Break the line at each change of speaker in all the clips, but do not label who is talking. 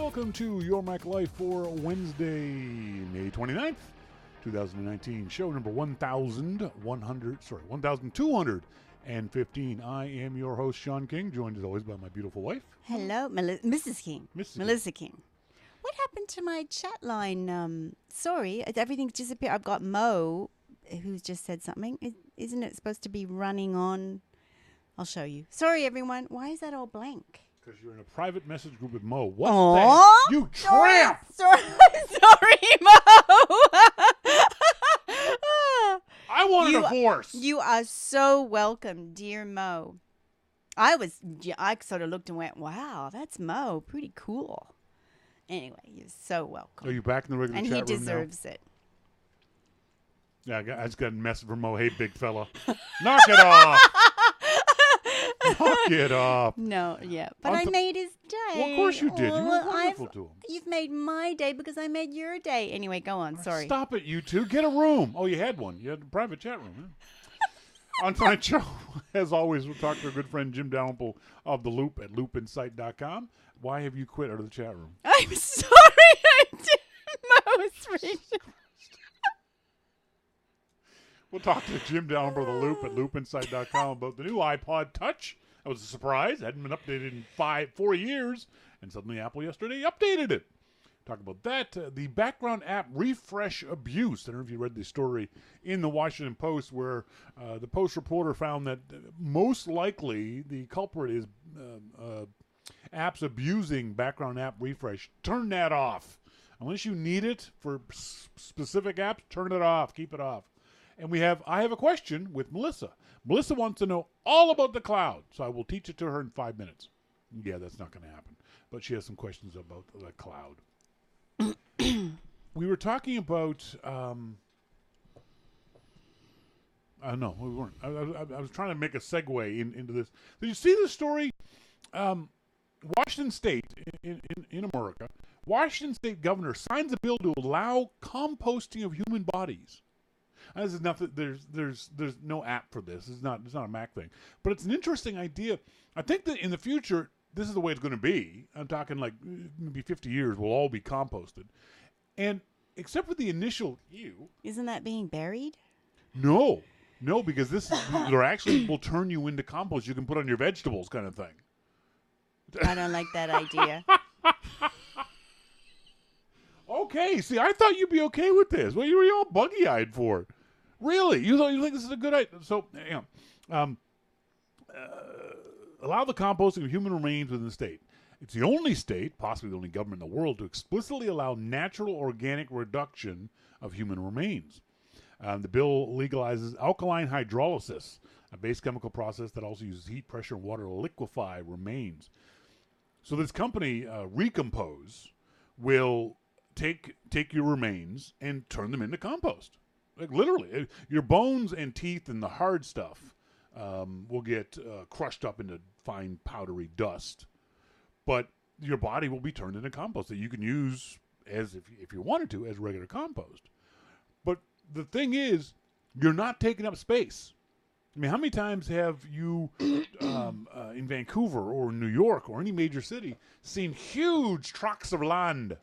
Welcome to Your Mac Life for Wednesday, May 29th, 2019. Show number 1215. I am your host, Shawn King, joined as always by my beautiful wife.
Hello, Mrs. King. Melissa King. What happened to my chat line? Sorry, everything's disappeared. I've got Mo, who's just said something. Isn't it supposed to be running on? I'll show you. Sorry, everyone. Why is that all blank?
Because you're in a private message group with Mo. What
Aww.
the heck? You tramp!
Sorry, Mo.
I want a divorce.
You are so welcome, dear Mo. I sort of looked and went, wow, that's Mo. Pretty cool. Anyway, you're so welcome.
Are you back in the regular chat room now?
And he deserves it.
Yeah, I just got a message from Mo. Hey, big fella. Knock it off. Knock it off.
No, yeah. But I made his day.
Well, of course you did. You were wonderful to him.
You've made my day because I made your day. Anyway, go on. Sorry.
Stop it, you two. Get a room. Oh, you had one. You had a private chat room. Huh? On tonight's show, as always, we'll talk to our good friend Jim Dalrymple of The Loop at loopinsight.com. Why have you quit out of the chat room?
I'm sorry. I didn't.
We'll talk to Jim Dalrymple of The Loop at loopinsight.com about the new iPod Touch. That was a surprise. It hadn't been updated in 4 years, and suddenly Apple yesterday updated it. Talk about that. The background app refresh abuse. I don't know if you read the story in the Washington Post where the Post reporter found that most likely the culprit is apps abusing background app refresh. Turn that off. Unless you need it for specific apps, turn it off. Keep it off. And I have a question with Melissa. Melissa wants to know all about the cloud, so I will teach it to her in 5 minutes. Yeah, that's not going to happen. But she has some questions about the cloud. We were talking about, no, we weren't. I was trying to make a segue into this. Did you see the story? Washington State in America, Washington State governor signs a bill to allow composting of human bodies. This is nothing. There's no app for this. It's not a Mac thing, but it's an interesting idea. I think that in the future, this is the way it's going to be. I'm talking like maybe 50 years, we'll all be composted, and except for the initial
Isn't that being buried?
No, because they're actually will turn you into compost. You can put on your vegetables, kind of thing.
I don't like that idea.
Okay, see, I thought you'd be okay with this. What were you all buggy-eyed for? Really? You think this is a good idea? So, allow the composting of human remains within the state. It's the only state, possibly the only government in the world, to explicitly allow natural organic reduction of human remains. The bill legalizes alkaline hydrolysis, a base chemical process that also uses heat, pressure, and water to liquefy remains. So this company, Recompose, will take your remains and turn them into compost. Like literally, your bones and teeth and the hard stuff will get crushed up into fine powdery dust, but your body will be turned into compost that you can use as if you wanted to as regular compost. But the thing is, you're not taking up space. I mean, how many times have you in Vancouver or New York or any major city seen huge tracts of land?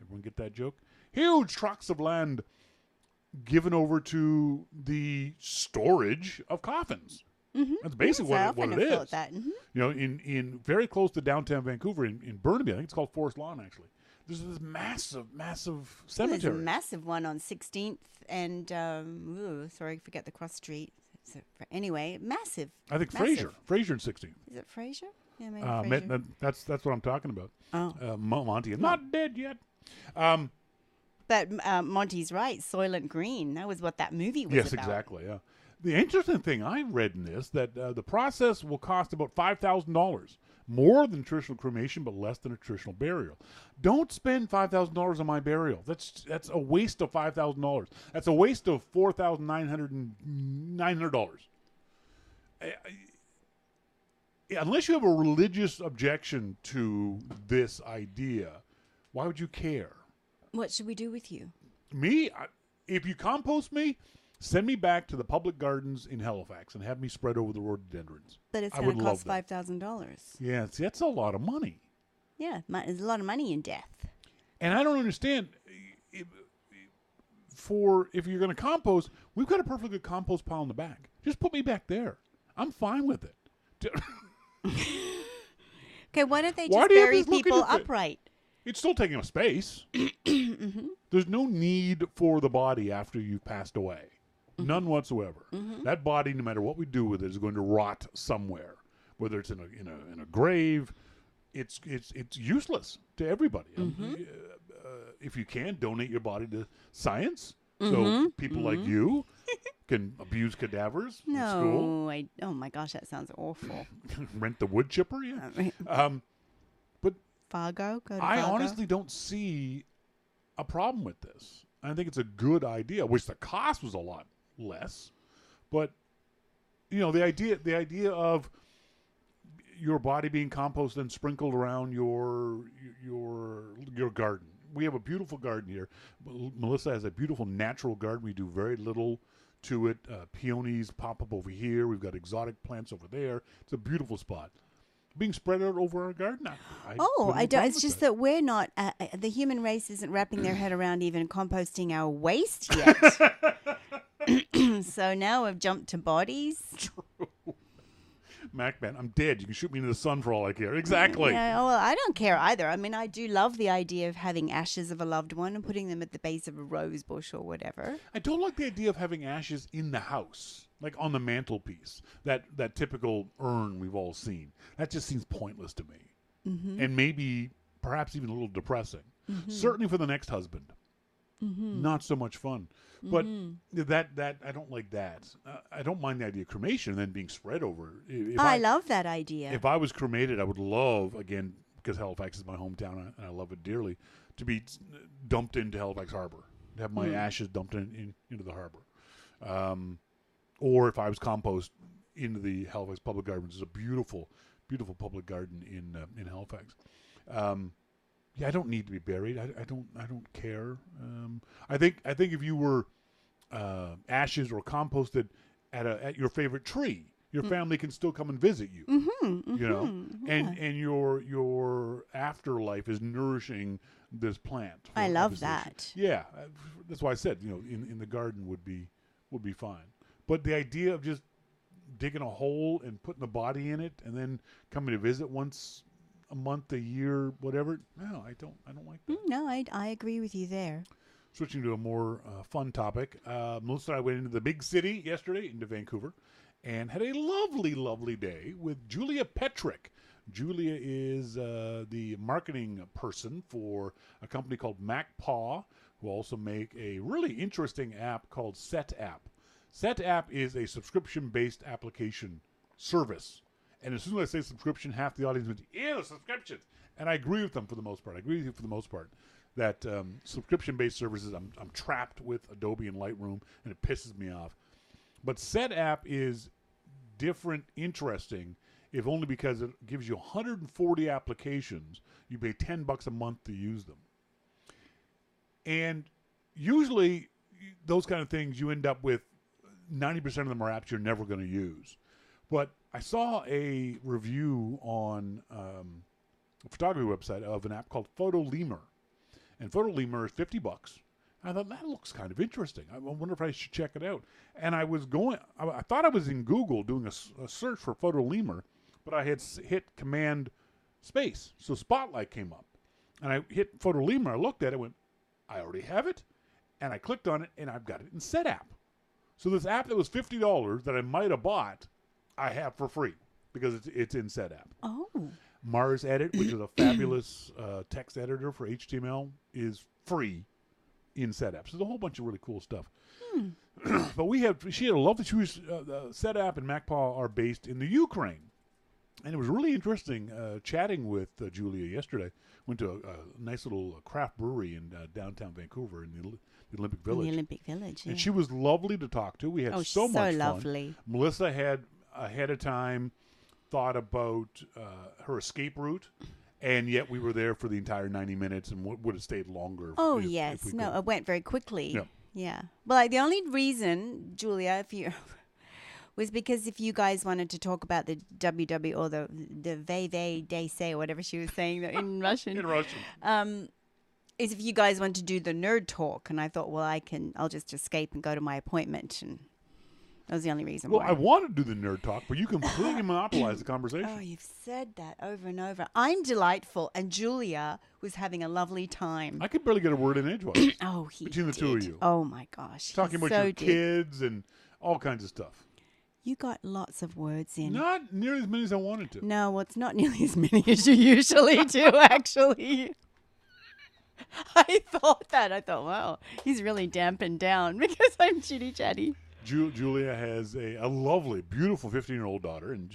Everyone get that joke? Huge tracts of land given over to the storage of coffins. Mm-hmm. That's basically what it is.
Mm-hmm.
You know, in very close to downtown Vancouver, in Burnaby, I think it's called Forest Lawn, actually. There's this massive cemetery.
There's a massive one on 16th and, sorry, I forget the cross street. Anyway, massive.
I think Fraser and 16th.
Is it Fraser? Yeah, maybe Fraser.
That's what I'm talking about.
Oh.
Monty is not dead yet.
But Monty's right. Soylent Green. That was what that movie was about.
Yes, exactly. Yeah. The interesting thing I read in this that the process will cost about $5,000, more than traditional cremation, but less than a traditional burial. Don't spend $5,000 on my burial. That's a waste of $5,000. That's a waste of $4,900. Unless you have a religious objection to this idea, why would you care?
What should we do with you?
Me? If you compost me, send me back to the public gardens in Halifax and have me spread over the rhododendrons.
But it's going to cost $5,000.
Yeah, see, that's a lot of money.
Yeah, there's a lot of money in death.
And I don't understand. If you're going to compost, we've got a perfectly good compost pile in the back. Just put me back there. I'm fine with it.
Okay, why don't they just bury people upright?
It's still taking up space. Mm-hmm. There's no need for the body after you've passed away. Mm-hmm. None whatsoever. Mm-hmm. That body, no matter what we do with it, is going to rot somewhere. Whether it's in a grave, it's useless to everybody. Mm-hmm. If you can, donate your body to science, so people like you can abuse cadavers in school.
Oh my gosh, that sounds awful.
Rent the wood chipper, yeah. But
Fargo, go to
I
Fargo.
honestly don't see a problem with this. I think it's a good idea. I wish the cost was a lot less, but the idea of your body being composted and sprinkled around your garden. We have a beautiful garden here. Melissa has a beautiful natural garden. We do very little to it. Peonies pop up over here. We've got exotic plants over there. It's a beautiful spot. Being spread out over our garden.
I don't. It's just that we're not. The human race isn't wrapping their head around even composting our waste yet. So now we've jumped to bodies.
True. MacBan, I'm dead. You can shoot me into the sun for all I care. Exactly.
Yeah, well, I don't care either. I mean, I do love the idea of having ashes of a loved one and putting them at the base of a rose bush or whatever.
I don't like the idea of having ashes in the house, like on the mantelpiece. That typical urn we've all seen. That just seems pointless to me. Mm-hmm. And maybe, perhaps even a little depressing. Mm-hmm. Certainly for the next husband. Mm-hmm. Not so much fun. But that I don't like that. I don't mind the idea of cremation and then being spread over.
I love that idea.
If I was cremated, I would love, again, because Halifax is my hometown and I love it dearly, to be dumped into Halifax Harbor. To have my ashes dumped into the harbor. Or if I was compost into the Halifax Public Garden, which is a beautiful, beautiful public garden in Halifax. Yeah, I don't need to be buried. I don't care. I think if you were ashes or composted at your favorite tree, your family can still come and visit you. And your afterlife is nourishing this plant.
I love that.
Yeah, that's why I said in the garden would be fine. But the idea of just digging a hole and putting the body in it and then coming to visit once a month, a year, whatever. No, I don't like that.
No, I agree with you there.
Switching to a more fun topic, Melissa and I went into the big city yesterday, into Vancouver, and had a lovely, lovely day with Julia Petrick. Julia is the marketing person for a company called MacPaw, who also make a really interesting app called SetApp. SetApp is a subscription-based application service. And as soon as I say subscription, half the audience went, ew, subscriptions. And I agree with them for the most part. That subscription-based services, I'm trapped with Adobe and Lightroom, and it pisses me off. But SetApp is different, interesting, if only because it gives you 140 applications. You pay $10 a month to use them. And usually, those kind of things, you end up with 90% of them are apps you're never going to use. But I saw a review on a photography website of an app called Photolemur. And Photolemur is $50. I thought, that looks kind of interesting. I wonder if I should check it out. And I thought I was in Google doing a search for Photolemur, but I had hit Command Space. So Spotlight came up. And I hit Photolemur. I looked at it, went, I already have it. And I clicked on it, and I've got it in SetApp. So this app that was $50 that I might have bought, I have for free because it's in SetApp.
Oh.
Mars Edit, which is a fabulous text editor for HTML, is free in SetApp. So there's a whole bunch of really cool stuff. But she had a lovely choice. SetApp and MacPaw are based in the Ukraine. And it was really interesting chatting with Julia yesterday. Went to a nice little craft brewery in downtown Vancouver in the Olympic Village.
In the Olympic Village, yeah.
And she was lovely to talk to. We had so much fun.
Lovely.
Melissa had, ahead of time, thought about her escape route, and yet we were there for the entire 90 minutes and would have stayed longer.
Oh, yes. No, it went very quickly. Yeah. Well, the only reason, Julia, was because if you guys wanted to talk about the WW or the Veve Dese or whatever she was saying in Russian.
In Russian.
Is if you guys want to do the nerd talk. And I thought, well, I'll just escape and go to my appointment. And that was the only reason why.
Well, I want to do the nerd talk, but you completely monopolize the conversation.
Oh, you've said that over and over. I'm delightful, and Julia was having a lovely time.
I could barely get a word in edgewise.
Oh, he
between the
did.
two of you.
Oh, my gosh.
Talking about your kids and all kinds of stuff.
You got lots of words in.
Not nearly as many as I wanted to.
No, well, it's not nearly as many as you usually do, actually. I thought, wow, he's really dampened down because I'm chitty-chatty.
Julia has a lovely, beautiful 15-year-old daughter, and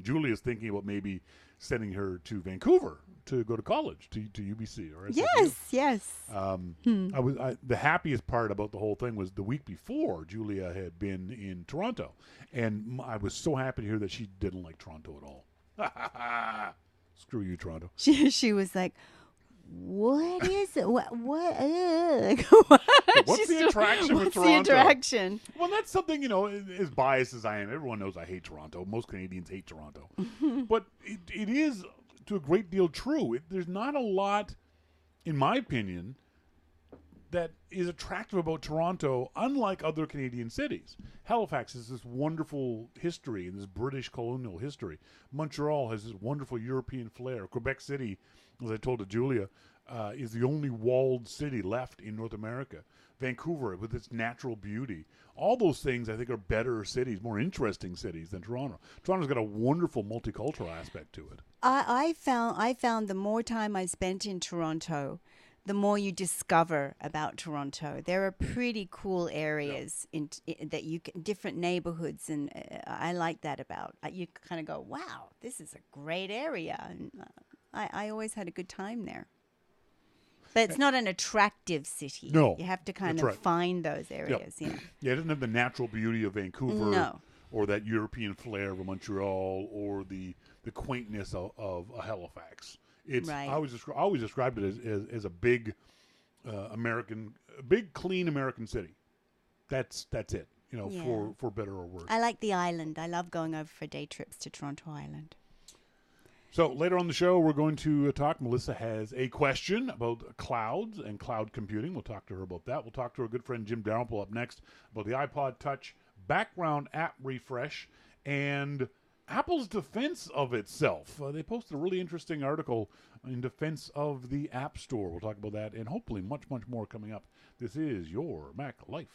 Julia's thinking about maybe sending her to Vancouver to go to college, to UBC. Or
Yes.
The happiest part about the whole thing was the week before Julia had been in Toronto, and I was so happy to hear that she didn't like Toronto at all. Screw you, Toronto.
She was like, what is it? What?
What's the attraction with Toronto?
What's the attraction?
Well, that's something, as biased as I am. Everyone knows I hate Toronto. Most Canadians hate Toronto. But it is, to a great deal, true. There's not a lot, in my opinion, that is attractive about Toronto, unlike other Canadian cities. Halifax has this wonderful history and this British colonial history. Montreal has this wonderful European flair. Quebec City, as I told to Julia, is the only walled city left in North America. Vancouver, with its natural beauty. All those things, I think, are better cities, more interesting cities than Toronto. Toronto's got a wonderful multicultural aspect to it.
I found the more time I spent in Toronto, the more you discover about Toronto. There are pretty cool areas that you can, different neighborhoods, and I like that about. You kind of go, wow, this is a great area, and I always had a good time there. But it's not an attractive city.
No,
you have to kind of find those areas.
Yep. Yeah, it doesn't have the natural beauty of Vancouver.
No.
Or that European flair of Montreal, or the quaintness of Halifax. It's
right.
I always described it as a big big clean American city. That's it. For better or worse.
I like the island. I love going over for day trips to Toronto Island.
So later on the show, we're going to talk. Melissa has a question about clouds and cloud computing. We'll talk to her about that. We'll talk to our good friend Jim Dalrymple up next about the iPod Touch background app refresh and Apple's defense of itself. They posted a really interesting article in defense of the App Store. We'll talk about that and hopefully much, much more coming up. This is Your Mac Life.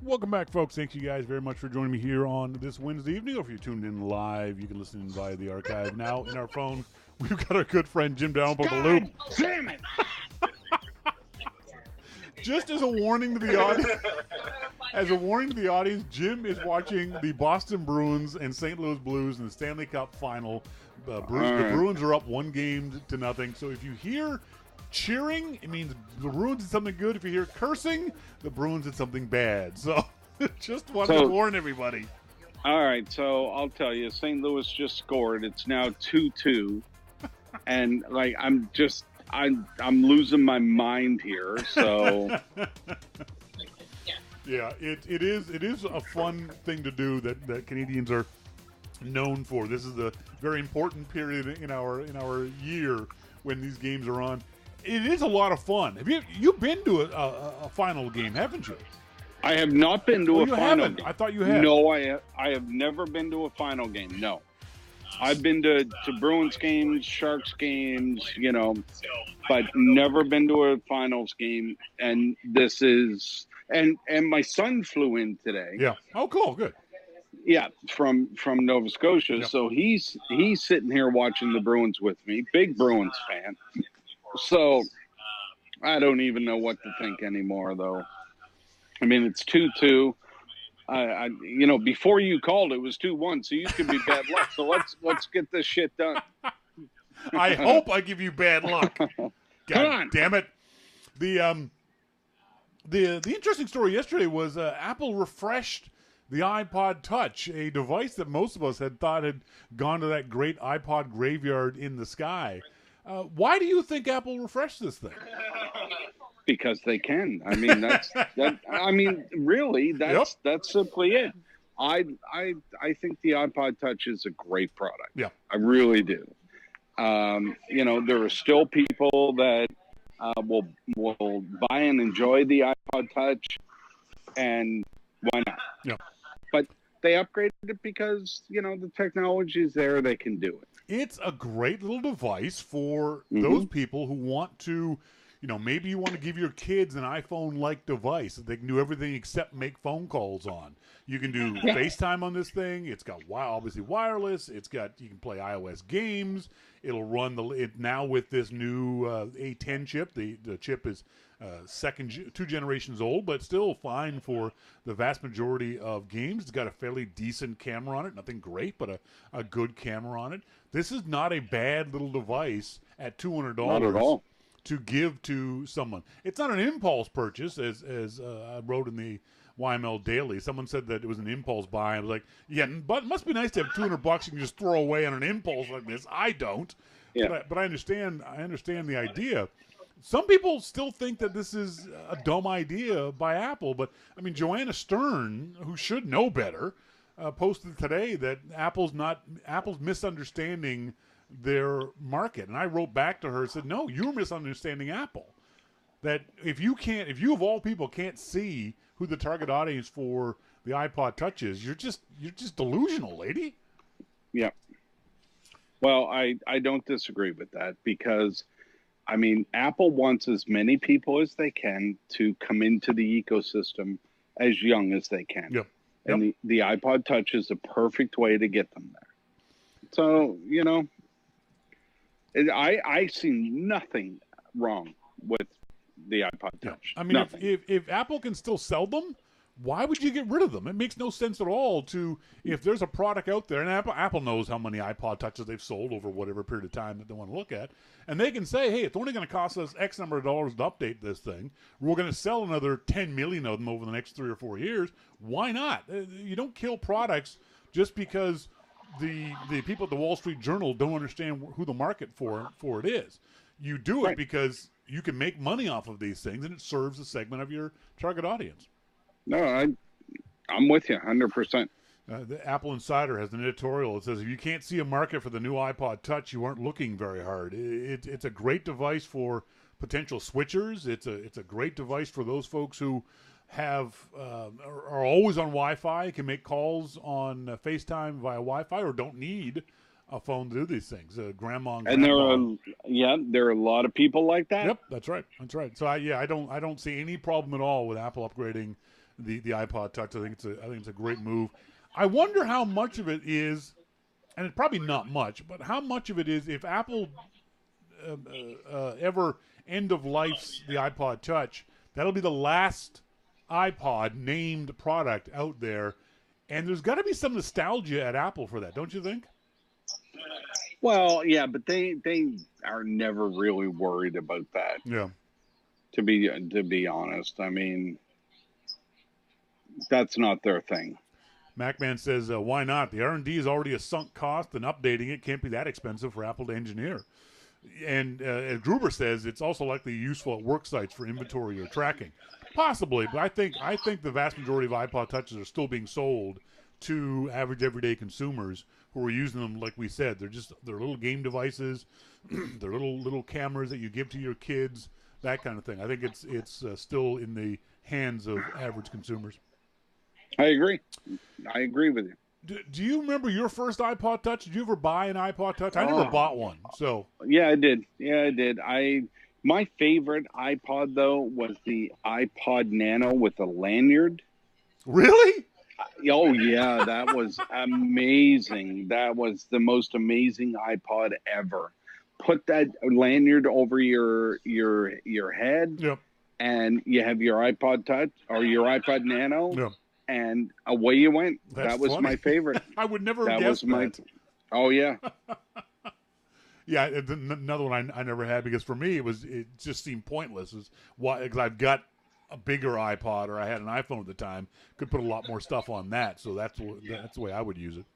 Welcome back, folks. Thank you guys very much for joining me here on this Wednesday evening. Or if you're tuned in live, you can listen in via the archive. Now, in our phone, we've got our good friend Jim Dalrymple the Loop.
Damn it!
Just as a warning to the audience, Jim is watching the Boston Bruins and St. Louis Blues in the Stanley Cup final. The Bruins are up 1-0. So if you hear cheering, it means the Bruins did something good. If you hear cursing, the Bruins did something bad. So just wanted to warn everybody.
All right, so I'll tell you, St. Louis just scored. It's now 2-2, and like I'm losing my mind here. So
yeah, it is a fun thing to do that Canadians are known for. This is a very important period in our year when these games are on. It is a lot of fun. You've been to a final game, haven't you?
I have not been to a final game.
I thought you had.
No, I have never been to a final game. No, I've been to Bruins games, Sharks games, but never been to a finals game. And this is and my son flew in today.
Yeah. Oh, cool. Good.
Yeah, from Nova Scotia. Yep. So he's sitting here watching the Bruins with me. Big Bruins fan. So I don't even know what to think anymore, though. I mean, it's 2-2. Before you called, it was 2-1, so you could be bad luck. So let's get this shit done.
I hope I give you bad luck. God damn it! The interesting story yesterday was Apple refreshed the iPod Touch, a device that most of us had thought had gone to that great iPod graveyard in the sky. Why do you think Apple refreshed this thing?
Because they can. I mean, that's simply it. I think the iPod Touch is a great product.
Yeah,
I really do. There are still people that will buy and enjoy the iPod Touch, and why not?
Yeah.
But they upgraded it because the technology is there; they can do it.
It's a great little device for those people who want to, maybe you want to give your kids an iPhone-like device that they can do everything except make phone calls on. You can do FaceTime on this thing. It's got obviously wireless. You can play iOS games. It'll run it now with this new A10 chip. The chip is 2 generations old, but still fine for the vast majority of games. It's got a fairly decent camera on it. Nothing great, but a good camera on it. This is not a bad little device at $200.
Not at all.
To give to someone. It's not an impulse purchase, as I wrote in the YML Daily. Someone said that it was an impulse buy. I was like, yeah, but it must be nice to have $200 you can just throw away on an impulse like this. I don't.
Yeah.
But I understand the idea. Some people still think that this is a dumb idea by Apple, but I mean, Joanna Stern, who should know better, posted today that Apple's misunderstanding their market. And I wrote back to her and said, no, you're misunderstanding Apple. That if you of all people can't see who the target audience for the iPod Touch is, you're just delusional, lady.
Yeah. Well, I don't disagree with that because, I mean, Apple wants as many people as they can to come into the ecosystem as young as they can.
Yep.
And the iPod Touch is a perfect way to get them there. So, I see nothing wrong with the iPod Touch.
I mean, if Apple can still sell them, why would you get rid of them? It makes no sense at all if there's a product out there, and Apple knows how many iPod Touches they've sold over whatever period of time that they want to look at, and they can say, hey, it's only going to cost us X number of dollars to update this thing. We're going to sell another 10 million of them over the next 3 or 4 years. Why not? You don't kill products just because the people at the Wall Street Journal don't understand who the market for it is. You do it because you can make money off of these things, and it serves a segment of your target audience.
No, I'm with you 100%.
The Apple Insider has an editorial that says, if you can't see a market for the new iPod Touch, you aren't looking very hard. It's a great device for potential switchers. It's a great device for those folks who are always on Wi-Fi, can make calls on FaceTime via Wi-Fi, or don't need a phone to do these things. Grandma and
there are a lot of people like that.
Yep, that's right. So I don't see any problem at all with Apple upgrading the iPod Touch. I think it's a great move. I wonder how much of it is, and it's probably not much, but how much of it is if Apple ever end of life's the iPod Touch, that'll be the last iPod named product out there, and there's got to be some nostalgia at Apple for that, don't you think?
Well, yeah, but they are never really worried about that.
Yeah.
To be honest, I mean, that's not their thing.
MacMan says, why not? The R&D is already a sunk cost, and updating it can't be that expensive for Apple to engineer. And as Gruber says, it's also likely useful at work sites for inventory or tracking. Possibly, but I think the vast majority of iPod Touches are still being sold to average everyday consumers who are using them. Like we said, they're little game devices, they're little cameras that you give to your kids, that kind of thing. I think it's still in the hands of average consumers.
I agree with you.
Do you remember your first iPod Touch? Did you ever buy an iPod Touch? I never bought one. So
yeah, I did. My favorite iPod though was the iPod Nano with a lanyard.
Really?
Oh yeah, that was amazing. That was the most amazing iPod ever. Put that lanyard over your head,
yep,
and you have your iPod Touch or your iPod Nano.
Yep.
And away you went.
That's
that was
funny.
my favorite.
I would never have guessed that.
Oh, yeah.
Yeah, another one I never had because for me it just seemed pointless. Because I've got a bigger iPod or I had an iPhone at the time, could put a lot more stuff on that. So that's the way I would use it.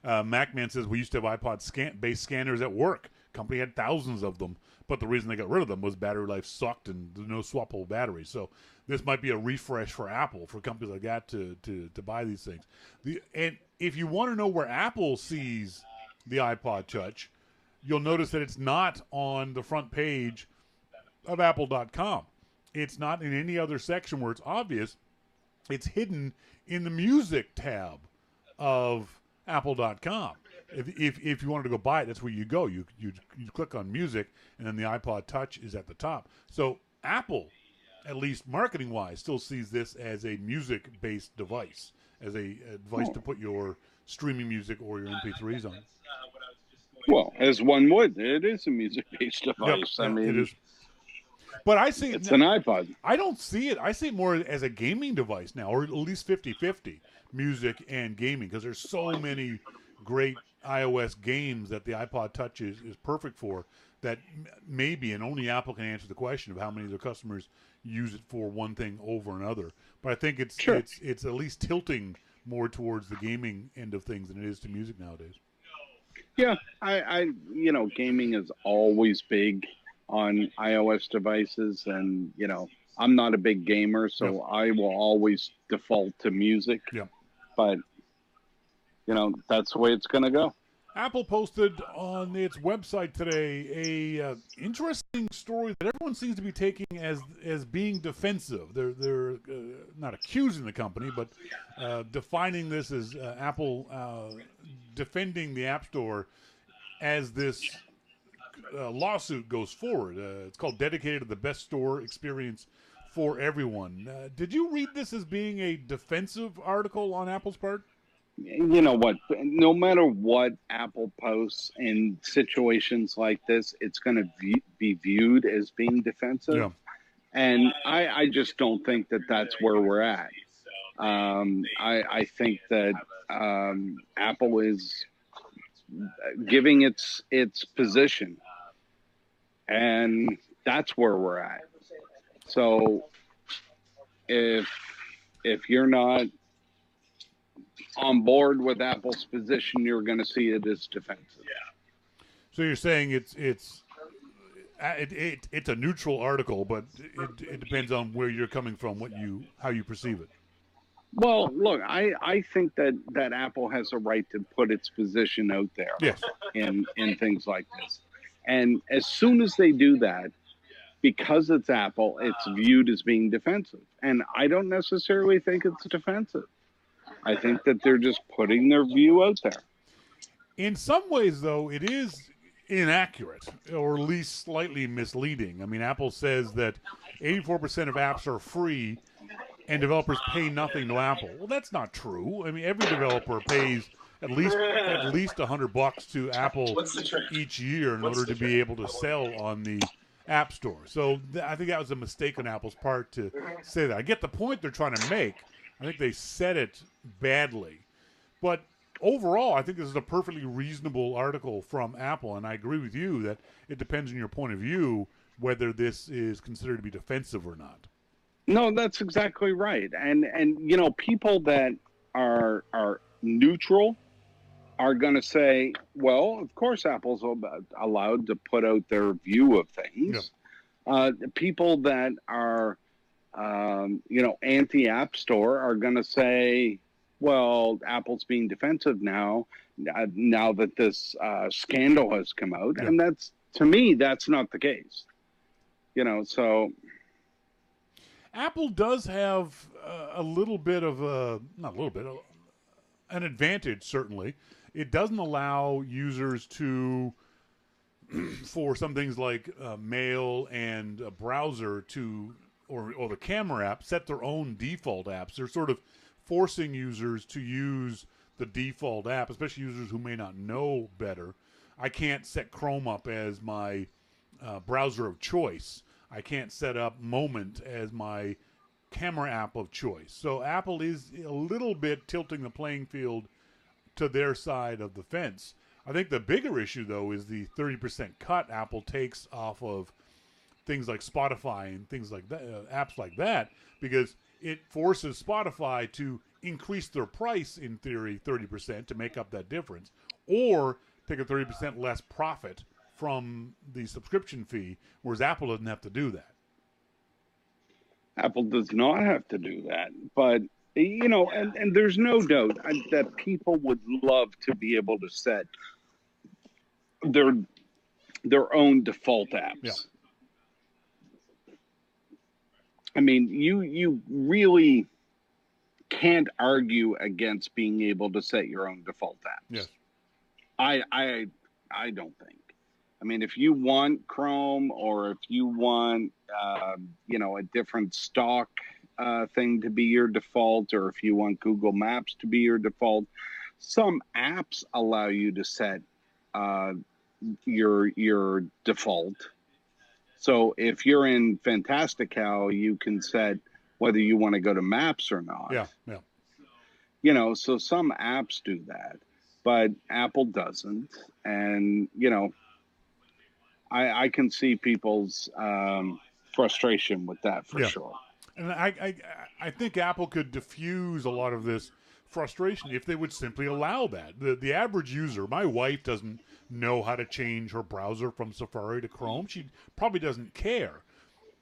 MacMan says we used to have iPod based scanners at work. Company had thousands of them, but the reason they got rid of them was battery life sucked and there's no swappable batteries. So this might be a refresh for Apple, for companies like that to buy these things. And if you want to know where Apple sees the iPod Touch, you'll notice that it's not on the front page of Apple.com. It's not in any other section where it's obvious. It's hidden in the music tab of Apple.com. If you wanted to go buy it, that's where you go. You click on music, and then the iPod Touch is at the top. So Apple, at least marketing-wise, still sees this as a music-based device, as a device to put your streaming music or your MP3s on.
Well, as one would. It is a music-based device.
Yep,
I mean,
it is. But I see
it's an iPod.
I don't see it. I see it more as a gaming device now, or at least 50-50, music and gaming, because there's so many great iOS games that the iPod Touch is perfect for, that maybe and only Apple can answer the question of how many of their customers use it for one thing over another. But I think it's at least tilting more towards the gaming end of things than it is to music nowadays.
Yeah, I gaming is always big on iOS devices, and I'm not a big gamer, so I will always default to music.
Yeah.
But that's the way it's going to go.
Apple posted on its website today a interesting story that everyone seems to be taking as being defensive. They're not accusing the company, but defining this as Apple defending the App Store as this lawsuit goes forward. It's called "Dedicated to the Best Store Experience for Everyone." Did you read this as being a defensive article on Apple's part?
You know what? No matter what Apple posts in situations like this, it's going to be viewed as being defensive.
Yeah.
And I just don't think that that's where we're at. I think that Apple is giving its position, and that's where we're at. So if you're not on board with Apple's position, you're going to see it as defensive.
Yeah. So you're saying it's a neutral article, but it depends on where you're coming from, how you perceive it.
Well, look, I think that Apple has a right to put its position out there.
Yes.
in things like this. And as soon as they do that, because it's Apple, it's viewed as being defensive. And I don't necessarily think it's defensive. I think that they're just putting their view out there.
In some ways, though, it is inaccurate, or at least slightly misleading. I mean, Apple says that 84% of apps are free, and developers pay nothing to Apple. Well, that's not true. I mean, every developer pays at least $100 to Apple each year in order to be able to sell on the App Store. So I think that was a mistake on Apple's part to say that. I get the point they're trying to make. I think they said it badly. But overall, I think this is a perfectly reasonable article from Apple, and I agree with you that it depends on your point of view whether this is considered to be defensive or not.
No, that's exactly right. And you know, people that are neutral are going to say, well, of course Apple's allowed to put out their view of things. Yeah. People that are you know, anti-App Store are going to say, well, Apple's being defensive now that this scandal has come out. Yeah. And that's, to me, that's not the case. You know, so
Apple does have a little bit of an advantage, certainly. It doesn't allow users to, for some things like mail and a browser to, or the camera app, set their own default apps. They're sort of forcing users to use the default app, especially users who may not know better. I can't set Chrome up as my browser of choice. I can't set up Moment as my camera app of choice. So Apple is a little bit tilting the playing field to their side of the fence. I think the bigger issue, though, is the 30% cut Apple takes off of things like Spotify and things like that, apps like that, because it forces Spotify to increase their price, in theory, 30% to make up that difference, or take a 30% less profit from the subscription fee, whereas Apple doesn't have to do that.
Apple does not have to do that. But, you know, and there's no doubt that people would love to be able to set their own default apps. Yeah. I mean, you really can't argue against being able to set your own default apps.
Yes.
I don't think. I mean, if you want Chrome, or if you want, you know, a different stock thing to be your default, or if you want Google Maps to be your default, some apps allow you to set your default. So if you're in Fantastical, you can set whether you want to go to Maps or not.
Yeah.
You know, so some apps do that, but Apple doesn't. And, you know, I can see people's frustration with that for sure.
And I think Apple could diffuse a lot of this frustration if they would simply allow that. The average user, my wife doesn't know how to change her browser from Safari to Chrome. She probably doesn't care.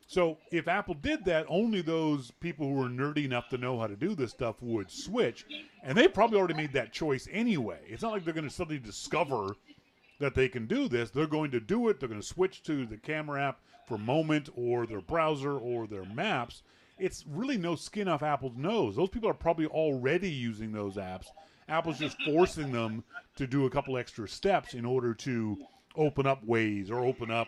So if Apple did that, only those people who are nerdy enough to know how to do this stuff would switch. And they probably already made that choice anyway. It's not like they're going to suddenly discover that they can do this. They're going to do it. They're going to switch to the camera app for Moment or their browser or their maps. It's really no skin off Apple's nose. Those people are probably already using those apps. Apple's just forcing them to do a couple extra steps in order to open up Waze or open up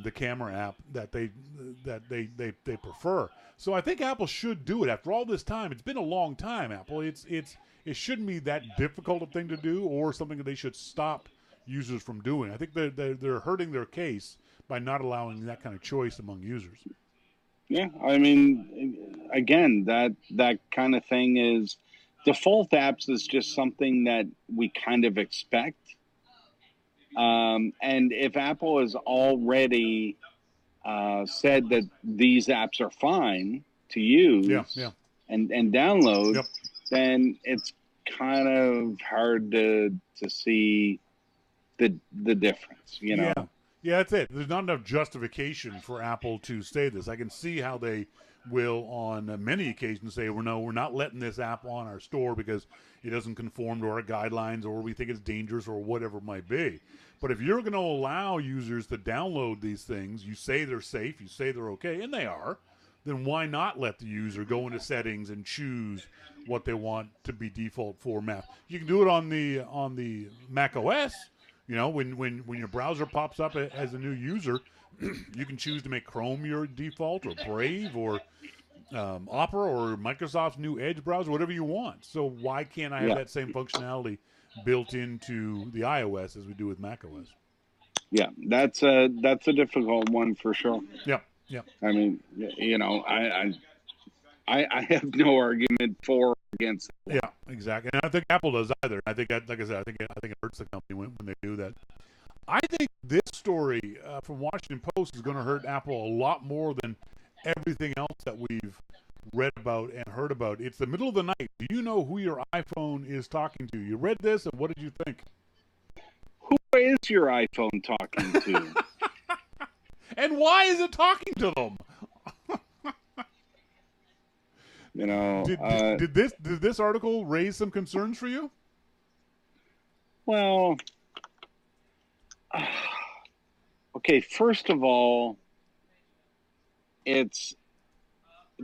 the camera app that they prefer. So I think Apple should do it. After all this time, it's been a long time, Apple. It shouldn't be that difficult a thing to do, or something that they should stop users from doing. I think they're hurting their case by not allowing that kind of choice among users.
Yeah, I mean, again, that kind of thing is default apps is just something that we kind of expect. And if Apple has already said that these apps are fine to use and download, then it's kind of hard to see the difference, you know?
Yeah, that's it. There's not enough justification for Apple to say this. I can see how they will on many occasions say, well, no, we're not letting this app on our store because it doesn't conform to our guidelines, or we think it's dangerous, or whatever it might be. But if you're going to allow users to download these things, you say they're safe, you say they're okay, and they are, then why not let the user go into settings and choose what they want to be default for Mac? You can do it on the Mac OS. You know, when your browser pops up as a new user, you can choose to make Chrome your default, or Brave, or Opera or Microsoft's new Edge browser, whatever you want. So why can't I have that same functionality built into the iOS as we do with macOS?
Yeah, that's a difficult one for sure.
Yeah, yeah.
I mean, I have no argument for or against
that. Yeah, exactly. And I don't think Apple does either. I think that, like I said, I think it hurts the company when they do that. I think this story from Washington Post is going to hurt Apple a lot more than everything else that we've read about and heard about. It's the middle of the night. Do you know who your iPhone is talking to? You read this, and what did you think?
Who is your iPhone talking to?
And why is it talking to them?
You know,
did this article raise some concerns for you?
Well, okay. First of all, it's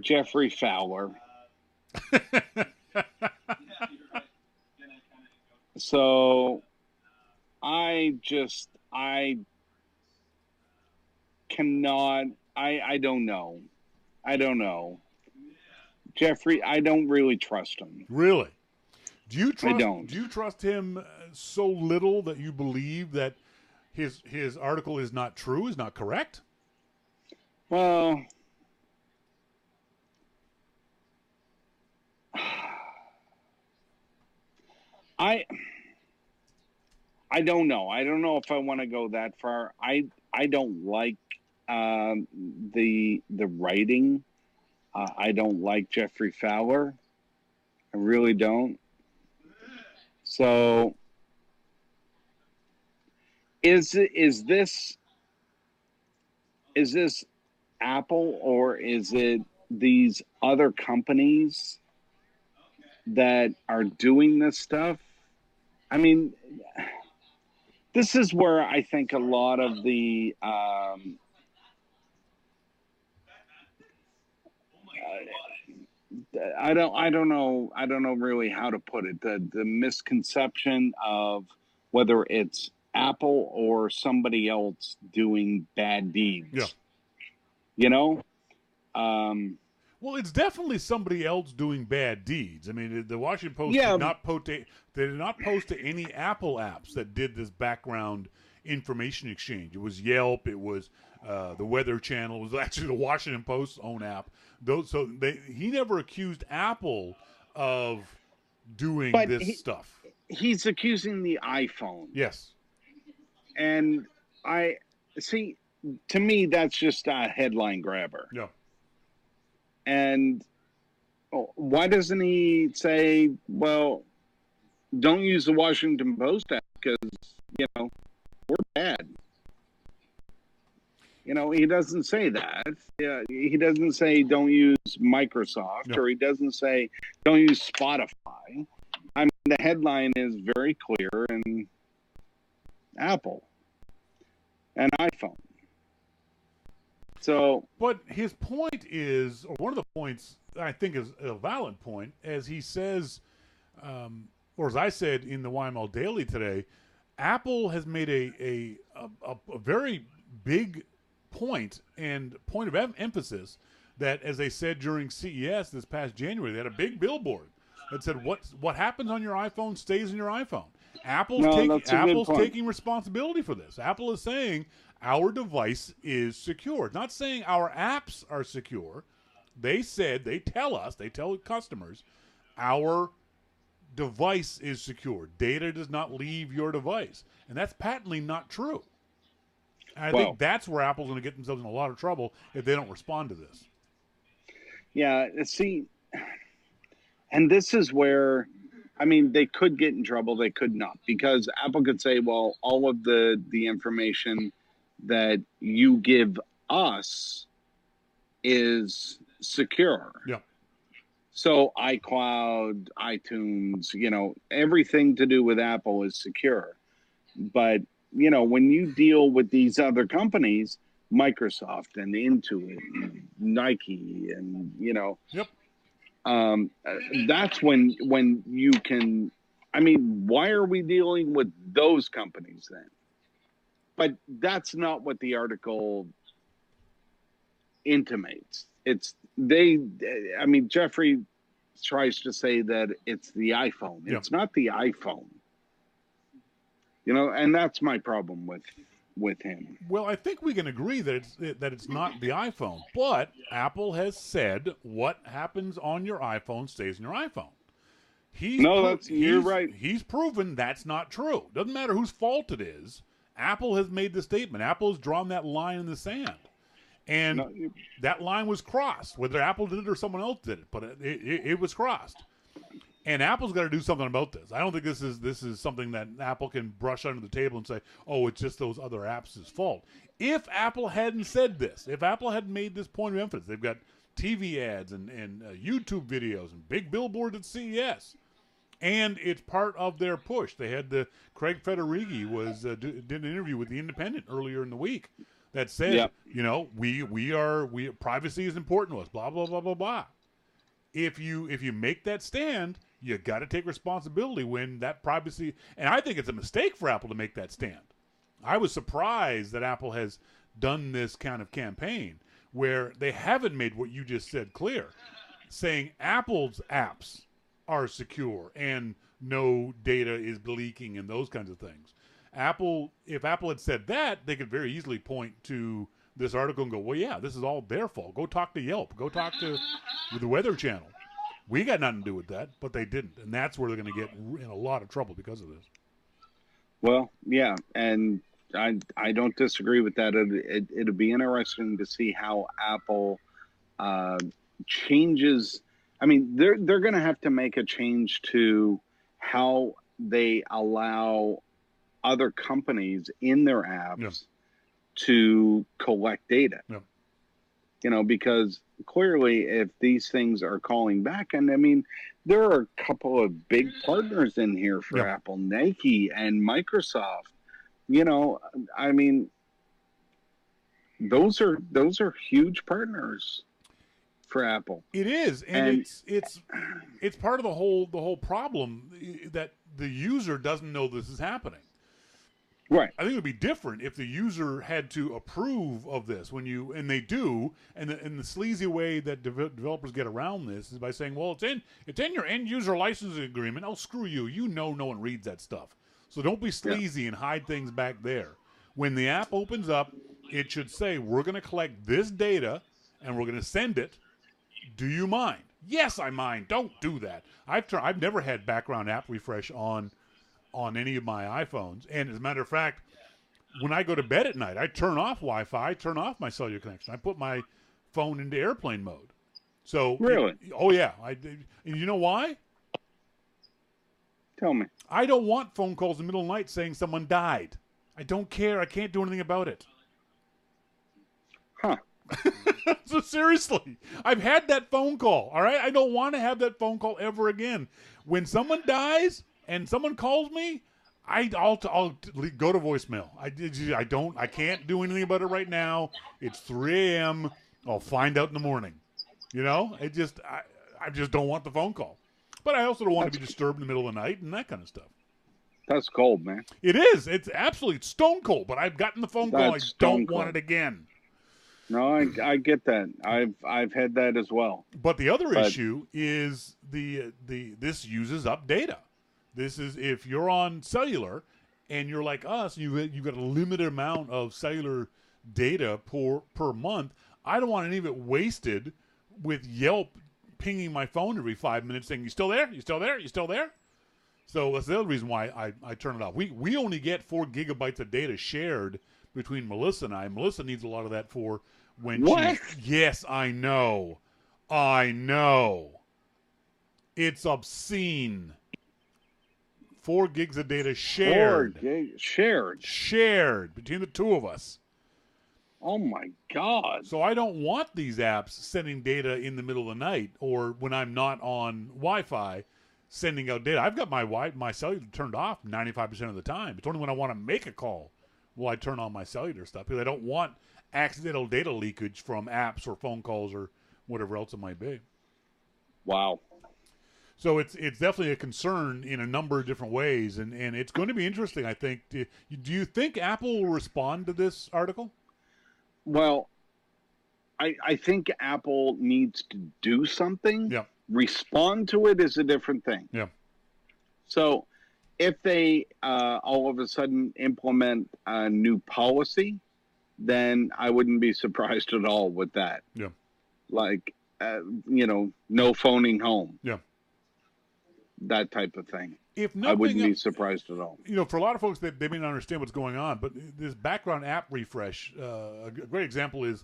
Jeffrey Fowler. So I cannot. I don't know. Jeffrey, I don't really trust him.
Really? Do you trust?
I don't.
Do you trust him so little that you believe that his article is not true, is not correct?
Well, I don't know. I don't know if I want to go that far. I don't like the writing. I don't like Jeffrey Fowler. I really don't. So, is this Apple, or is it these other companies that are doing this stuff? I mean, this is where I think a lot of the I don't know really how to put it. The misconception of whether it's Apple or somebody else doing bad deeds.
Yeah.
You know?
Well, it's definitely somebody else doing bad deeds. I mean, the Washington Post did not post to any Apple apps that did this background information exchange. It was Yelp. It was the Weather Channel. It was actually the Washington Post's own app. He never accused Apple of doing this stuff.
He's accusing the iPhone.
Yes.
And I see. To me, that's just a headline grabber.
Yeah.
And why doesn't he say, well, don't use the Washington Post app because, we're bad. He doesn't say that. Yeah, he doesn't say don't use Microsoft, or he doesn't say don't use Spotify. I mean, the headline is very clear, and Apple and iPhone. So,
but his point is, or one of the points I think is a valid point, as he says, or as I said in the YML Daily today, Apple has made a very big point of emphasis that, as they said during CES this past January, they had a big billboard that said what happens on your iPhone stays in your iPhone. Apple's taking responsibility for this. Apple is saying our device is secure. Not saying our apps are secure. They tell customers, our device is secure. Data does not leave your device. And that's patently not true. And I think that's where Apple's going to get themselves in a lot of trouble if they don't respond to this.
Yeah, see, and this is where, I mean, they could get in trouble, they could not, because Apple could say, well, all of the information that you give us is secure.
Yeah.
So iCloud, iTunes, everything to do with Apple is secure. But, when you deal with these other companies, Microsoft and Intuit and Nike and,
Yep.
That's when you can, I mean, why are we dealing with those companies then? But that's not what the article intimates. It's I mean, Jeffrey tries to say that it's the iPhone.
Yeah.
It's not the iPhone. You know, and that's my problem with him.
Well, I think we can agree that it's not the iPhone, but Apple has said what happens on your iPhone stays in your iPhone.
You're right.
He's proven that's not true. Doesn't matter whose fault it is. Apple has made the statement. Apple has drawn that line in the sand. And that line was crossed, whether Apple did it or someone else did it, but it was crossed. And Apple's got to do something about this. I don't think this is something that Apple can brush under the table and say, oh, it's just those other apps' fault. If Apple hadn't said this, if Apple hadn't made this point of emphasis, they've got TV ads and YouTube videos and big billboards at CES. And it's part of their push. They had Craig Federighi did an interview with The Independent earlier in the week that said, you know, we privacy is important to us, blah, blah, blah, blah, blah. If you make that stand, you got to take responsibility when that privacy, and I think it's a mistake for Apple to make that stand. I was surprised that Apple has done this kind of campaign where they haven't made what you just said clear, saying Apple's apps are secure and no data is leaking and those kinds of things. If Apple had said that, they could very easily point to this article and go, well, yeah, this is all their fault. Go talk to Yelp. Go talk to the Weather Channel. We got nothing to do with that, but they didn't. And that's where they're going to get in a lot of trouble because of this.
Well, yeah, and I don't disagree with that. It'll be interesting to see how Apple changes. I mean, they're going to have to make a change to how they allow other companies in their apps to collect data.
Yeah.
You know, because clearly if these things are calling back, and I mean, there are a couple of big partners in here for Apple, Nike and Microsoft. You know, I mean, those are huge partners for Apple.
It is, and it's part of the whole problem that the user doesn't know this is happening.
Right.
I think it would be different if the user had to approve of this and they do, and the sleazy way that developers get around this is by saying, well, it's in your end user licensing agreement. Oh, screw you. You know no one reads that stuff. So don't be sleazy and hide things back there. When the app opens up, it should say, we're going to collect this data and we're going to send it. Do you mind? Yes, I mind. Don't do that. I've never had background app refresh on any of my iPhones. And as a matter of fact, when I go to bed at night, I turn off Wi-Fi, turn off my cellular connection. I put my phone into airplane mode. So
really?
Yeah. And you know why?
Tell me.
I don't want phone calls in the middle of the night saying someone died. I don't care. I can't do anything about it.
Huh.
So seriously, I've had that phone call. All right. I don't want to have that phone call ever again. When someone dies and someone calls me, I'll go to voicemail. I can't do anything about it right now. It's 3 a.m. I'll find out in the morning. You know, I just don't want the phone call. But I also don't want to be disturbed in the middle of the night and that kind of stuff.
That's cold, man.
It is. It's absolutely stone cold. But I've gotten the phone call. I don't want it again.
No, I get that. I've had that as well.
But the other issue is this uses up data. This is if you're on cellular and you're like us, you've got a limited amount of cellular data per month. I don't want any of it wasted with Yelp pinging my phone every 5 minutes saying, you still there? You still there? You still there? So that's the other reason why I turn it off. We only get 4 gigabytes of data shared between Melissa and I. Melissa needs a lot of that for when yes, I know. It's obscene. 4 gigs of data shared.
4 gigs
shared between the two of us.
Oh my God.
So I don't want these apps sending data in the middle of the night or when I'm not on Wi-Fi sending out data. I've got my cellular turned off 95% of the time. It's only when I want to make a call will I turn on my cellular stuff because I don't want accidental data leakage from apps or phone calls or whatever else it might be.
Wow.
So it's definitely a concern in a number of different ways, and it's going to be interesting, I think. Do you think Apple will respond to this article?
Well, I think Apple needs to do something.
Yeah.
Respond to it is a different thing.
Yeah.
So if they all of a sudden implement a new policy, then I wouldn't be surprised at all with that.
Yeah.
Like, no phoning home.
Yeah.
That type of thing.
If nothing,
I wouldn't be surprised at all.
For a lot of folks, they may not understand what's going on, but this background app refresh, a great example is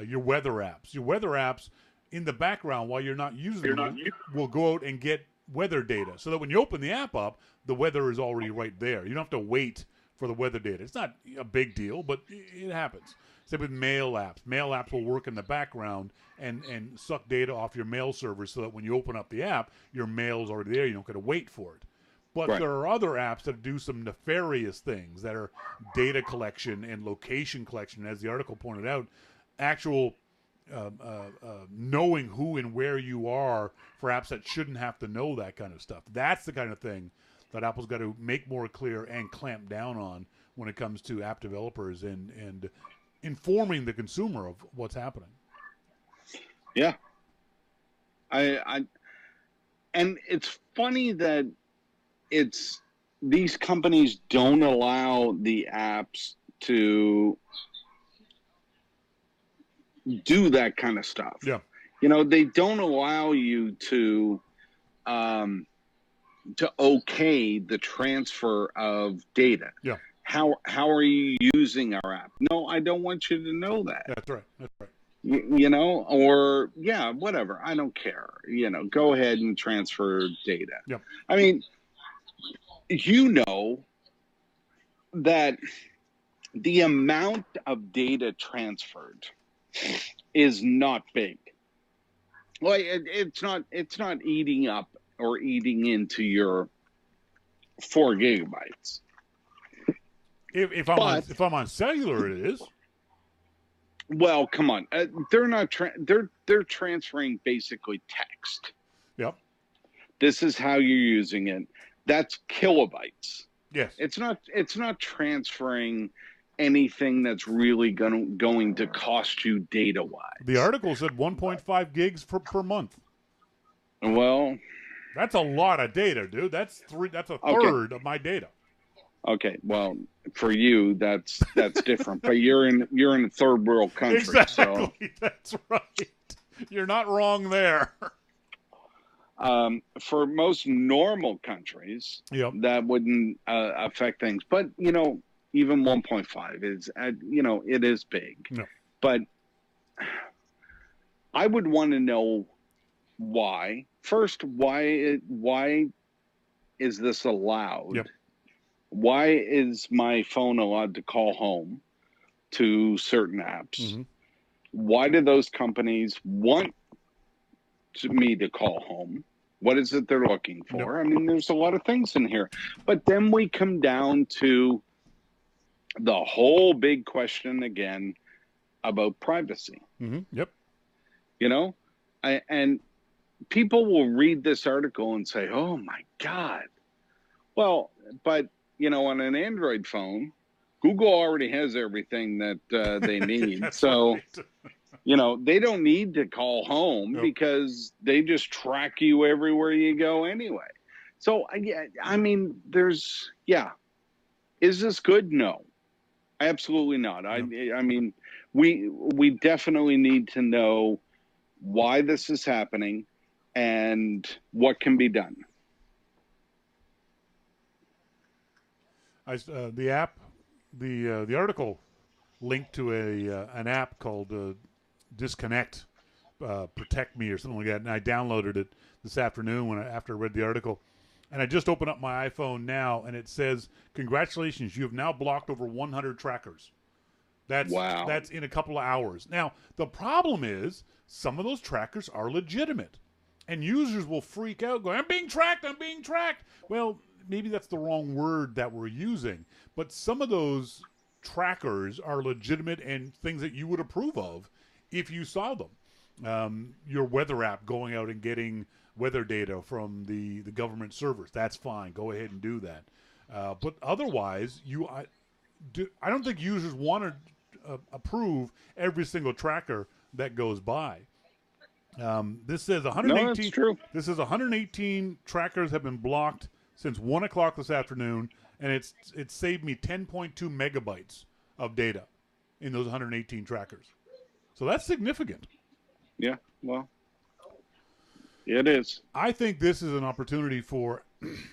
your weather apps. Your weather apps in the background, while you're not using them, will go out and get weather data, so that when you open the app up, the weather is already right there. You don't have to wait for the weather data. It's not a big deal, but it happens. Same with mail apps. Mail apps will work in the background and suck data off your mail server, so that when you open up the app, your mail is already there. You don't got to wait for it. But
Right.
there are other apps that do some nefarious things that are data collection and location collection, as the article pointed out, actual knowing who and where you are for apps that shouldn't have to know that kind of stuff. That's the kind of thing that Apple's got to make more clear and clamp down on when it comes to app developers and informing the consumer of what's happening.
Yeah. I and it's funny that these companies don't allow the apps to do that kind of stuff.
Yeah.
They don't allow you to okay the transfer of data.
Yeah.
How are you using our app? No, I don't want you to know that.
That's right.
Or yeah, whatever. I don't care. Go ahead and transfer data.
Yep.
I mean, that the amount of data transferred is not big. Well, it's not eating up or eating into your 4 gigabytes.
If I'm on cellular, it is.
Well, come on. They're not. They're transferring basically text.
Yep.
This is how you're using it. That's kilobytes.
Yes.
It's not transferring anything that's really going to cost you data wise.
The article said 1.5 gigs per month.
Well,
that's a lot of data, dude. That's a third of my data.
Okay, well, for you that's different, but you're in a third world country.
Exactly,
so.
That's right. You're not wrong there.
For most normal countries,
yep.
that wouldn't affect things. But even 1.5 is, it is big.
No.
But I would want to know why. First, why is this allowed?
Yep.
Why is my phone allowed to call home to certain apps?
Mm-hmm.
Why do those companies want me to call home? What is it they're looking for?
Yep.
I mean, there's a lot of things in here. But then we come down to the whole big question again about privacy.
Mm-hmm. Yep.
And people will read this article and say, oh, my God. Well, but, on an Android phone, Google already has everything that they need. So,
right.
They don't need to call home because they just track you everywhere you go anyway. So, I mean, is this good? No, absolutely not. I mean, we definitely need to know why this is happening and what can be done.
The app, the article linked to an app called Disconnect, Protect Me or something like that, and I downloaded it this afternoon after I read the article, and I just opened up my iPhone now, and it says, "Congratulations, you have now blocked over 100 trackers."
Wow.
That's in a couple of hours. Now the problem is some of those trackers are legitimate, and users will freak out, going, "I'm being tracked! I'm being tracked!" Well, maybe that's the wrong word that we're using, but some of those trackers are legitimate and things that you would approve of if you saw them. Your weather app going out and getting weather data from the government servers, that's fine. Go ahead and do that. But otherwise, I don't think users want to approve every single tracker that goes by. This says 118.
No, that's true.
This says 118 trackers have been blocked since 1 o'clock this afternoon, and it's saved me 10.2 megabytes of data in those 118 trackers. So that's significant.
Yeah, well, it is.
I think this is an opportunity for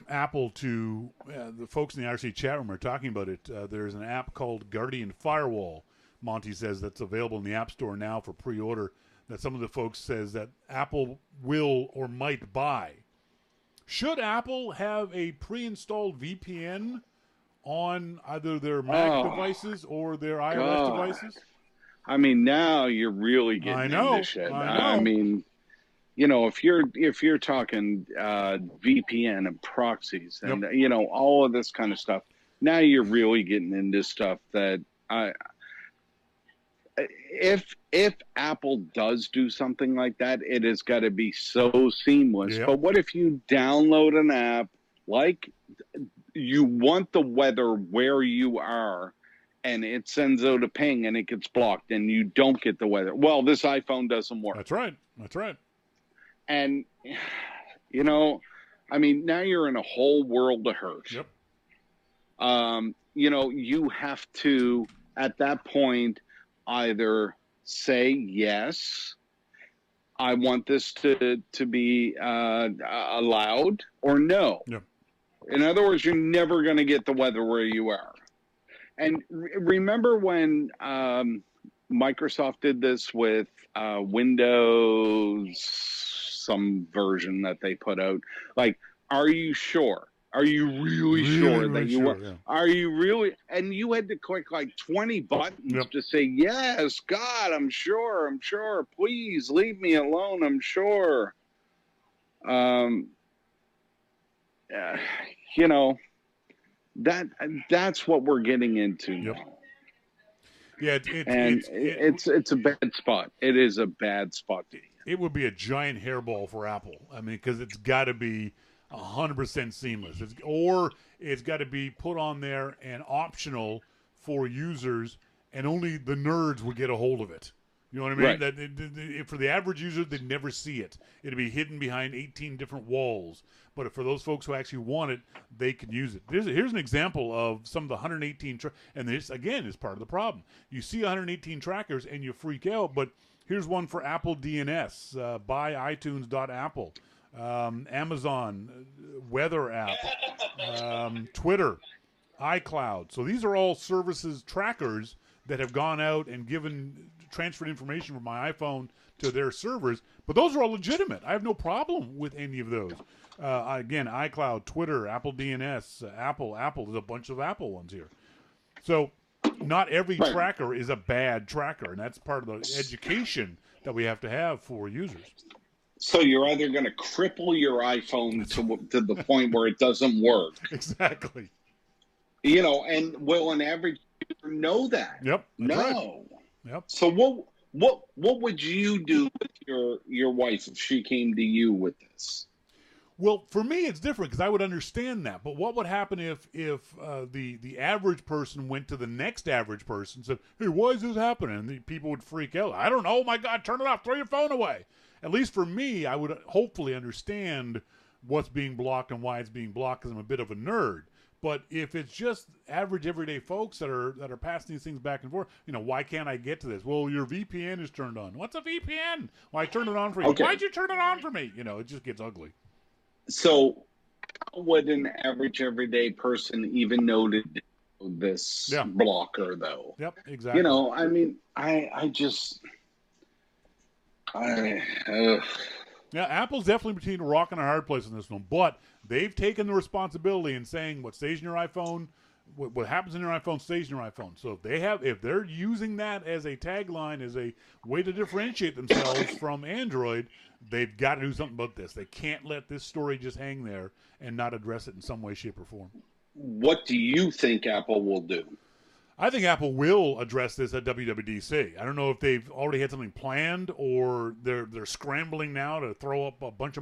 Apple to, the folks in the IRC chat room are talking about it. There's an app called Guardian Firewall, Monty says, that's available in the App Store now for pre-order, that some of the folks says that Apple will or might buy. Should Apple have a pre-installed VPN on either their Mac devices or their iOS devices?
I mean, now you're really getting into shit. I mean, you know, if you're talking VPN and proxies and you know, all of this kind of stuff, now you're really getting into stuff that if Apple does do something like that, it has got to be so seamless. But what if you download an app, like you want the weather where you are, and it sends out a ping and it gets blocked and you don't get the weather? Well, this iPhone doesn't work.
That's right.
And, you know, I mean, now you're in a whole world of hurt.
Yep.
You know, you have to, at that point, either say, yes, I want this to be allowed, or no.
Yep.
In other words, you're never going to get the weather where you are. And remember when Microsoft did this with Windows, some version that they put out? Like, are you sure? Are you really sure that you want? Yeah. Are you really? And you had to click like 20 buttons to say, yes, God, I'm sure. Please leave me alone. I'm sure. You know, that's what we're getting into now.
Yeah,
it's a bad spot. It is a bad spot.
It would be a giant hairball for Apple. I mean, because it's got to be 100% seamless. It's got to be put on there and optional for users, and only the nerds would get a hold of it. You know what I mean?
Right.
That for the average user, they'd never see it. It'd be hidden behind 18 different walls. But for those folks who actually want it, they can use it. Here's an example of some of the 118, and this, again, is part of the problem. You see 118 trackers and you freak out, but here's one for Apple DNS, buy iTunes.apple, Amazon, weather app, Twitter, iCloud. So these are all services trackers that have gone out and transferred information from my iPhone to their servers, but those are all legitimate. I have no problem with any of those. Again, iCloud, Twitter, Apple DNS, Apple. There's a bunch of Apple ones here. So not every tracker is a bad tracker, and that's part of the education that we have to have for users.
So you're either going to cripple your iPhone to the point where it doesn't work.
Exactly.
You know, and will an average user know that?
Yep.
No.
Right. Yep.
So what would you do with your wife if she came to you with this?
Well, for me, it's different because I would understand that. But what would happen if the average person went to the next average person and said, "Hey, why is this happening?" And the people would freak out. I don't know. Oh my God, turn it off. Throw your phone away. At least for me, I would hopefully understand what's being blocked and why it's being blocked because I'm a bit of a nerd. But if it's just average everyday folks that are passing these things back and forth, you know, why can't I get to this? Well, your VPN is turned on. What's a VPN? Well, I turned it on for you. Okay. Why'd you turn it on for me? You know, it just gets ugly.
So how would an average everyday person even know to do this blocker, though?
Yep, exactly.
You know, I mean,
Yeah, Apple's definitely between a rock and a hard place in this one, but they've taken the responsibility in saying what stays in your iPhone, what happens in your iPhone stays in your iPhone. So if they're using that as a tagline, as a way to differentiate themselves from Android, they've got to do something about this. They can't let this story just hang there and not address it in some way, shape, or form.
What do you think Apple will do?
I think Apple will address this at WWDC. I don't know if they've already had something planned or they're scrambling now to throw up a bunch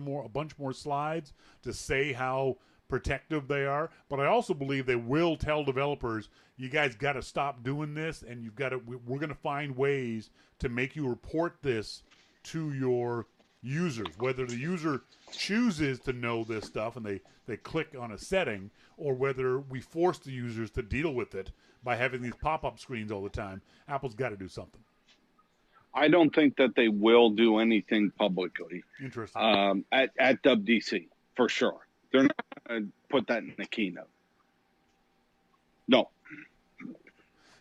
more slides to say how protective they are. But I also believe they will tell developers, you guys got to stop doing this, and you've got to. We're going to find ways to make you report this to your users, whether the user chooses to know this stuff and they click on a setting, or whether we force the users to deal with it by having these pop-up screens all the time. Apple's got to do something.
I don't think that they will do anything publicly.
Interesting.
At WDC, for sure. They're not going to put that in the keynote. No.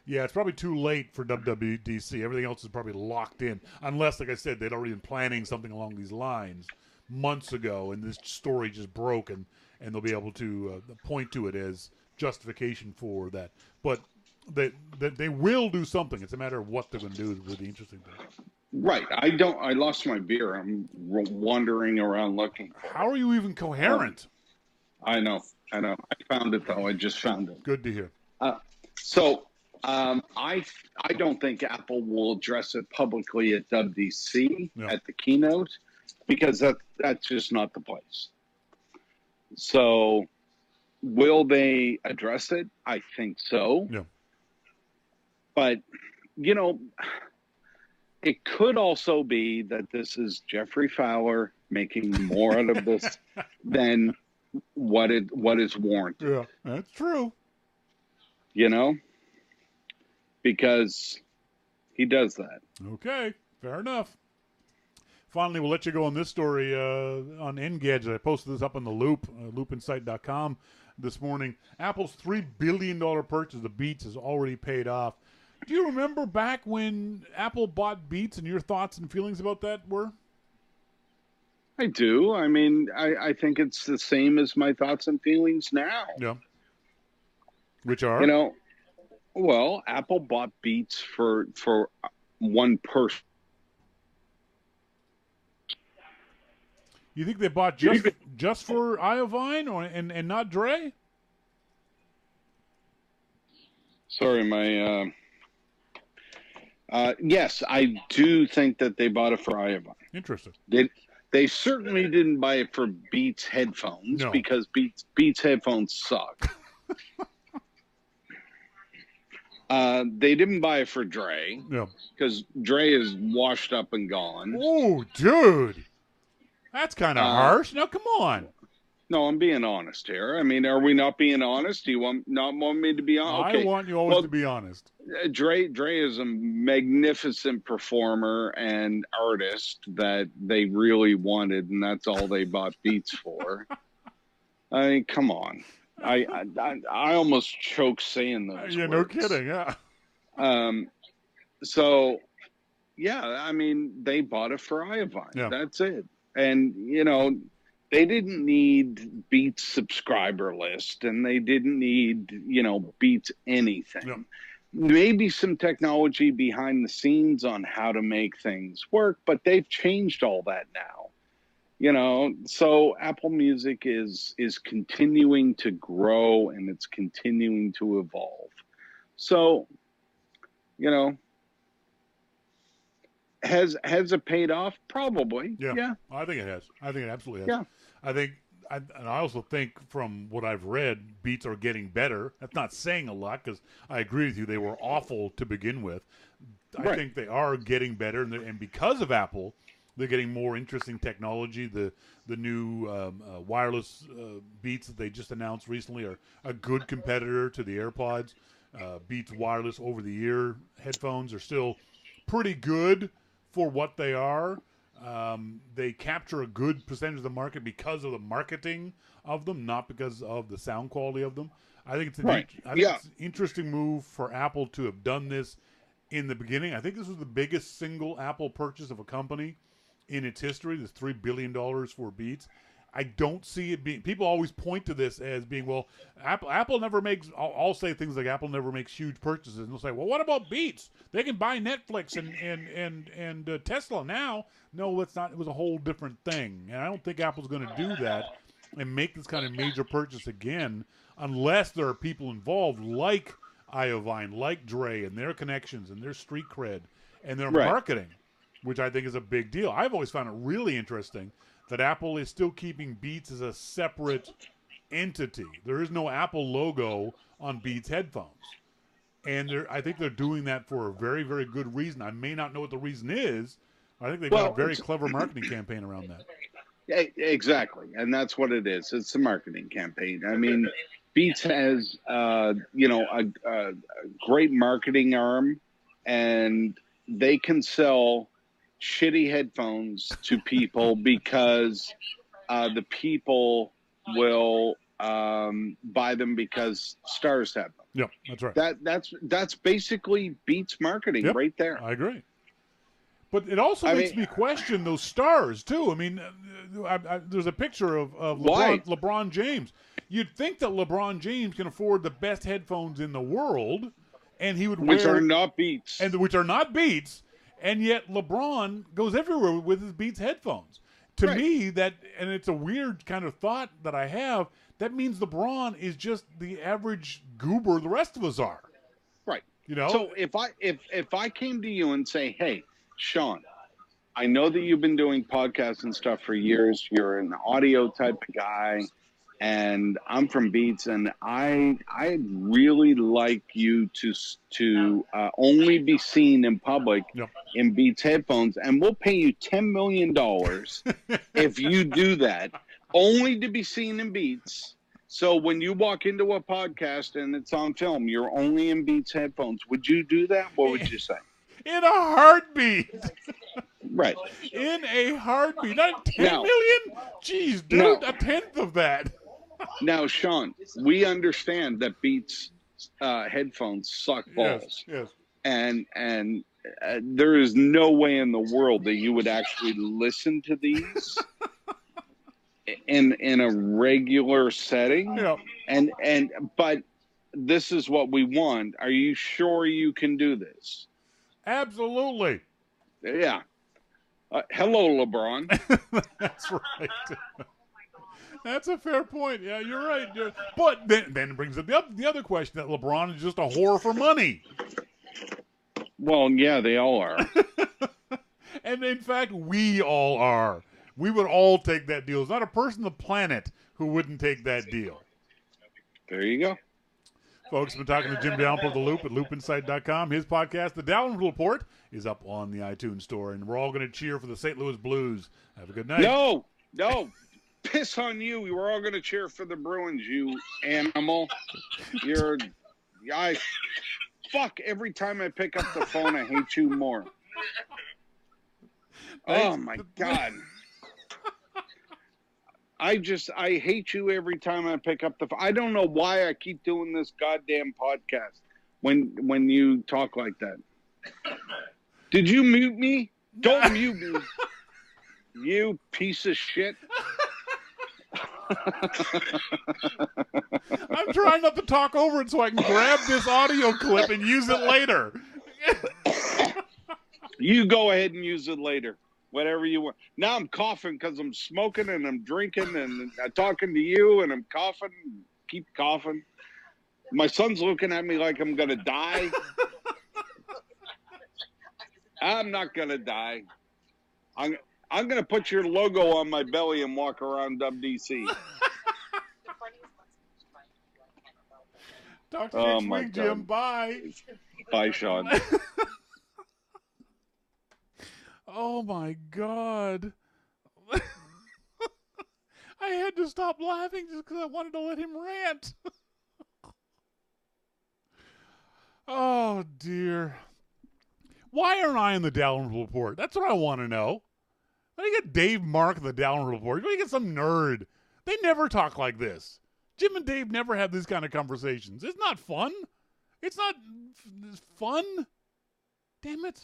Yeah, it's probably too late for WWDC. Everything else is probably locked in. Unless, like I said, they'd already been planning something along these lines months ago, and this story just broke, and they'll be able to point to it as justification for that. But they will do something. It's a matter of what they're going to do is really the interesting thing.
Right. I lost my beer. I'm wandering around looking for
How are you even coherent?
I know. I found it, though. I just found it.
Good to hear.
I don't think Apple will address it publicly at WDC at the keynote, because that's just not the place. So will they address it? I think so.
Yeah.
But, it could also be that this is Jeffrey Fowler making more out of this than what is warranted.
Yeah, that's true.
Because he does that.
Okay, fair enough. Finally, we'll let you go on this story on Engadget. I posted this up on the Loop, loopinsight.com this morning. Apple's $3 billion purchase of Beats has already paid off. Do you remember back when Apple bought Beats, and your thoughts and feelings about that were?
I do. I mean, I think it's the same as my thoughts and feelings now.
Yeah. Which are?
Well, Apple bought Beats for one person.
You think they bought just for Iovine and not Dre?
Sorry, my yes, I do think that they bought it for Iovine.
Interesting.
They certainly didn't buy it for Beats headphones, because Beats headphones suck. They didn't buy it for Dre.
Yeah.
Because Dre is washed up and gone.
Oh, dude. That's kind of harsh. Now, come on.
No, I'm being honest here. I mean, are we not being honest? Do you not want me to be honest?
I want you always to be honest.
Dre is a magnificent performer and artist that they really wanted, and that's all they bought Beats for. I mean, come on. I almost choked saying those
words. No kidding, yeah.
So, yeah, I mean, they bought it for Iovine. Yeah. That's it. And, they didn't need Beats subscriber list, and they didn't need, Beats anything. Yeah. Maybe some technology behind the scenes on how to make things work, but they've changed all that now. So Apple Music is continuing to grow, and it's continuing to evolve. So, has it paid off? Probably. Yeah.
I think it has. I think it absolutely has. Yeah. And I also think from what I've read, Beats are getting better. That's not saying a lot, because I agree with you. They were awful to begin with. I think they are getting better, and because of Apple, they're getting more interesting technology. The new wireless Beats that they just announced recently are a good competitor to the AirPods. Beats wireless over-the-ear headphones are still pretty good for what they are. They capture a good percentage of the market because of the marketing of them, not because of the sound quality of them. I think it's it's an interesting move for Apple to have done this in the beginning. I think this was the biggest single Apple purchase of a company in its history. This $3 billion for Beats. I don't see it being. People always point to this as being, well, Apple never makes. I'll say things like Apple never makes huge purchases, and they'll say, well, what about Beats? They can buy Netflix and Tesla now. No, it's not. It was a whole different thing, and I don't think Apple's going to do that and make this kind of major purchase again, unless there are people involved like Iovine, like Dre, and their connections and their street cred and their marketing, which I think is a big deal. I've always found it really interesting that Apple is still keeping Beats as a separate entity. There is no Apple logo on Beats headphones. And I think they're doing that for a very, very good reason. I may not know what the reason is. I think they've got a very clever marketing campaign around that.
Yeah, exactly. And that's what it is. It's a marketing campaign. I mean, Beats has, a great marketing arm, and they can sell shitty headphones to people because the people will buy them because stars have them.
Yeah, that's right.
That's basically Beats marketing right there.
I agree. But it also makes me question those stars too. I mean, there's a picture of LeBron James. You'd think that LeBron James can afford the best headphones in the world, and he would
which are not Beats,
and yet LeBron goes everywhere with his Beats headphones. To me, and it's a weird kind of thought that I have. That means LeBron is just the average goober the rest of us are.
Right.
You know.
So if I came to you and say, hey, Shawn, I know that you've been doing podcasts and stuff for years. You're an audio type of guy, and I'm from Beats, and I'd really like you to only be seen in public in Beats headphones, and we'll pay you $10 million if you do that, only to be seen in Beats. So when you walk into a podcast and it's on film, you're only in Beats headphones. Would you do that? What would you say?
In a heartbeat.
Right.
In a heartbeat. Not 10 million? Jeez, dude, a tenth of that.
Now, Shawn, we understand that Beats headphones suck balls.
Yes.
And there is no way in the world that you would actually listen to these in a regular setting.
Yeah.
But this is what we want. Are you sure you can do this?
Absolutely.
Yeah. Hello, LeBron.
That's right. That's a fair point. Yeah, you're right. But then it brings up the other question that LeBron is just a whore for money.
Well, yeah, they all are.
And in fact, we all are. We would all take that deal. There's not a person on the planet who wouldn't take that deal.
There you go.
Folks, been talking to Jim Dalrymple of The Loop at loopinsight.com. His podcast, The Dalrymple Report, is up on the iTunes store, and we're all going to cheer for the St. Louis Blues. Have a good night.
No. Piss on you. We were all going to cheer for the Bruins, you animal. Fuck, every time I pick up the phone, I hate you more. Oh, my God. I hate you every time I pick up the phone. I don't know why I keep doing this goddamn podcast when you talk like that. Did you mute me? Don't mute me. You piece of shit.
I'm trying not to talk over it so I can grab this audio clip and use it later.
You go ahead and use it later. Whatever you want. Now I'm coughing because I'm smoking and I'm drinking and I'm talking to you and I'm coughing. Keep coughing. My son's looking at me like I'm going to die. I'm not going to die. I'm going to put your logo on my belly and walk around WDC.
Talk to you next week, Jim. Bye.
Bye, Shawn.
Oh, my God. I had to stop laughing just because I wanted to let him rant. Oh, dear. Why aren't I in the Dalrymple Report? That's what I want to know. Why do you get Dave Mark in the Dalrymple Report? Why do you get some nerd? They never talk like this. Jim and Dave never have these kind of conversations. It's not fun. It's not fun. Damn it.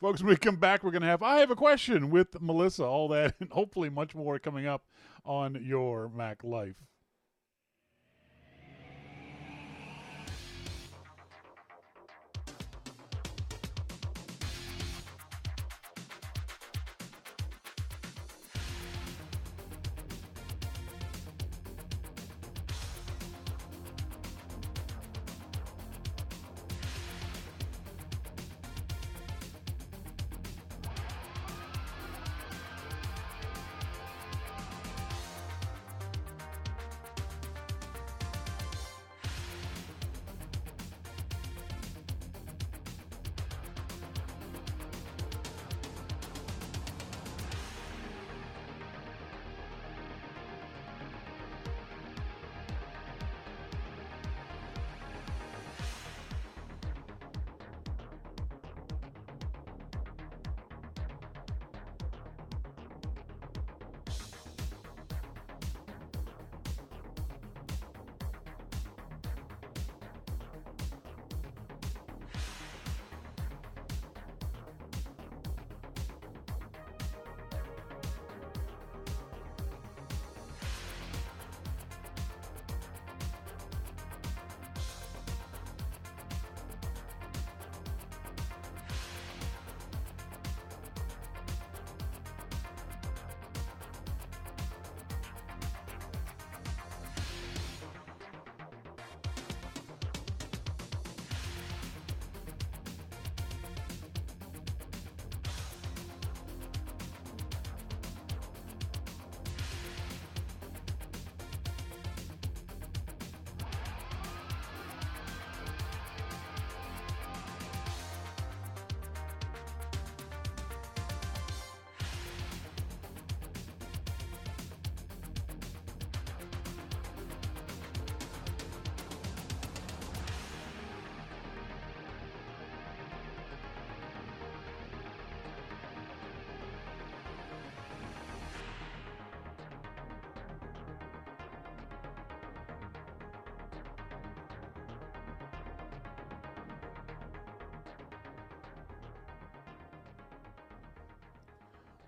Folks, when we come back, we're going to have I Have a Question with Melissa, all that, and hopefully much more coming up on Your Mac Life.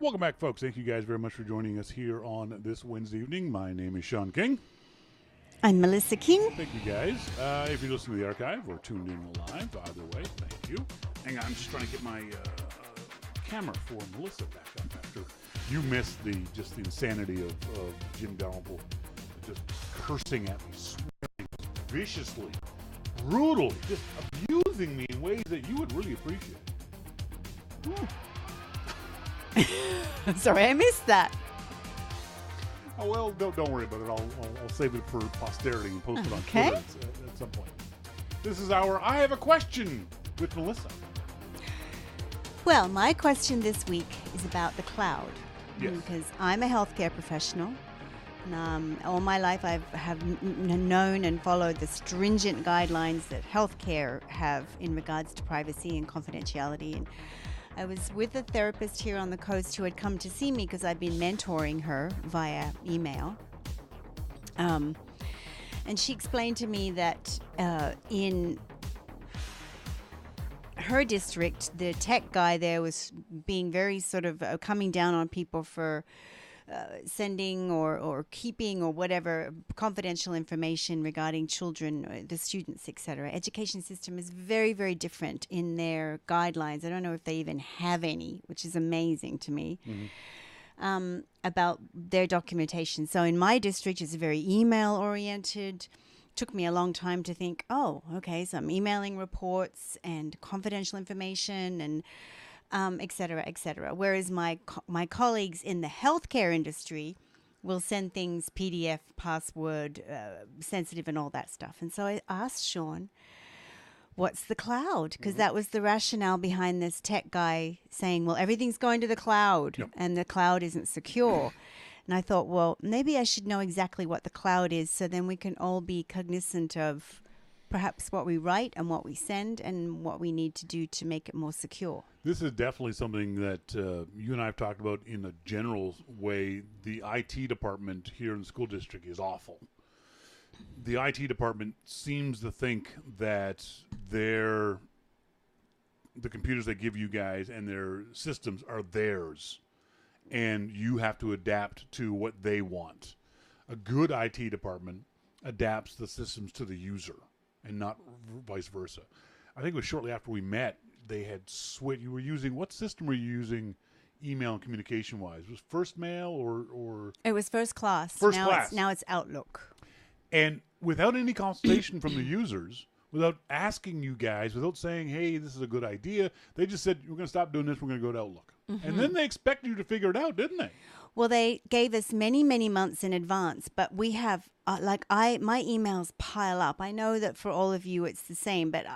Welcome back, folks. Thank you guys very much for joining us here on this Wednesday evening. My name is Shawn King.
I'm Melissa King.
Thank you, guys. If you listen to the archive or tuned in live, either way, thank you. Hang on, I'm just trying to get my camera for Melissa back up after you missed the insanity of Jim Dalrymple just cursing at me, swearing viciously, brutally, just abusing me in ways that you would really appreciate.
Sorry, I missed that.
Oh, well, don't worry about it. I'll save it for posterity and post it on
Okay.
Twitter at some point. This is our I Have a Question with Melissa.
Well, my question this week is about the cloud.
Yes.
Because I'm a healthcare professional. And, all my life I have known and followed the stringent guidelines that healthcare have in regards to privacy and confidentiality. And I was with a therapist here on the coast who had come to see me because I've been mentoring her via email. And she explained to me that in her district, the tech guy there was being very sort of coming down on people for sending or keeping or whatever confidential information regarding children, the students, etc. Education system is very, very different in their guidelines. I don't know if they even have any, which is amazing to me, about their documentation. So in my district, it's very email oriented. Took me a long time to think, oh, okay, so I'm emailing reports and confidential information and et cetera, et cetera. Whereas my colleagues in the healthcare industry will send things PDF, password, sensitive and all that stuff. And so I asked Shawn, what's the cloud? Because that was the rationale behind this tech guy saying, well, everything's going to the cloud and the cloud isn't secure. And I thought, well, maybe I should know exactly what the cloud is so then we can all be cognizant of perhaps what we write and what we send and what we need to do to make it more secure.
This is definitely something that you and I have talked about in a general way. The IT department here in the school district is awful. The IT department seems to think that the computers they give you guys and their systems are theirs, and you have to adapt to what they want. A good IT department adapts the systems to the user and not vice versa. I think it was shortly after we met, they had switched. You were using, what system were you using email and communication wise? Was First Mail or?
It was First Class.
First Class.
Now it's Outlook.
And without any consultation from the users, without asking you guys, without saying, hey, this is a good idea, they just said, we're going to stop doing this, we're going to go to Outlook. And then they expected you to figure it out, didn't they?
Well, they gave us many, many months in advance, but we have, my emails pile up. I know that for all of you it's the same, but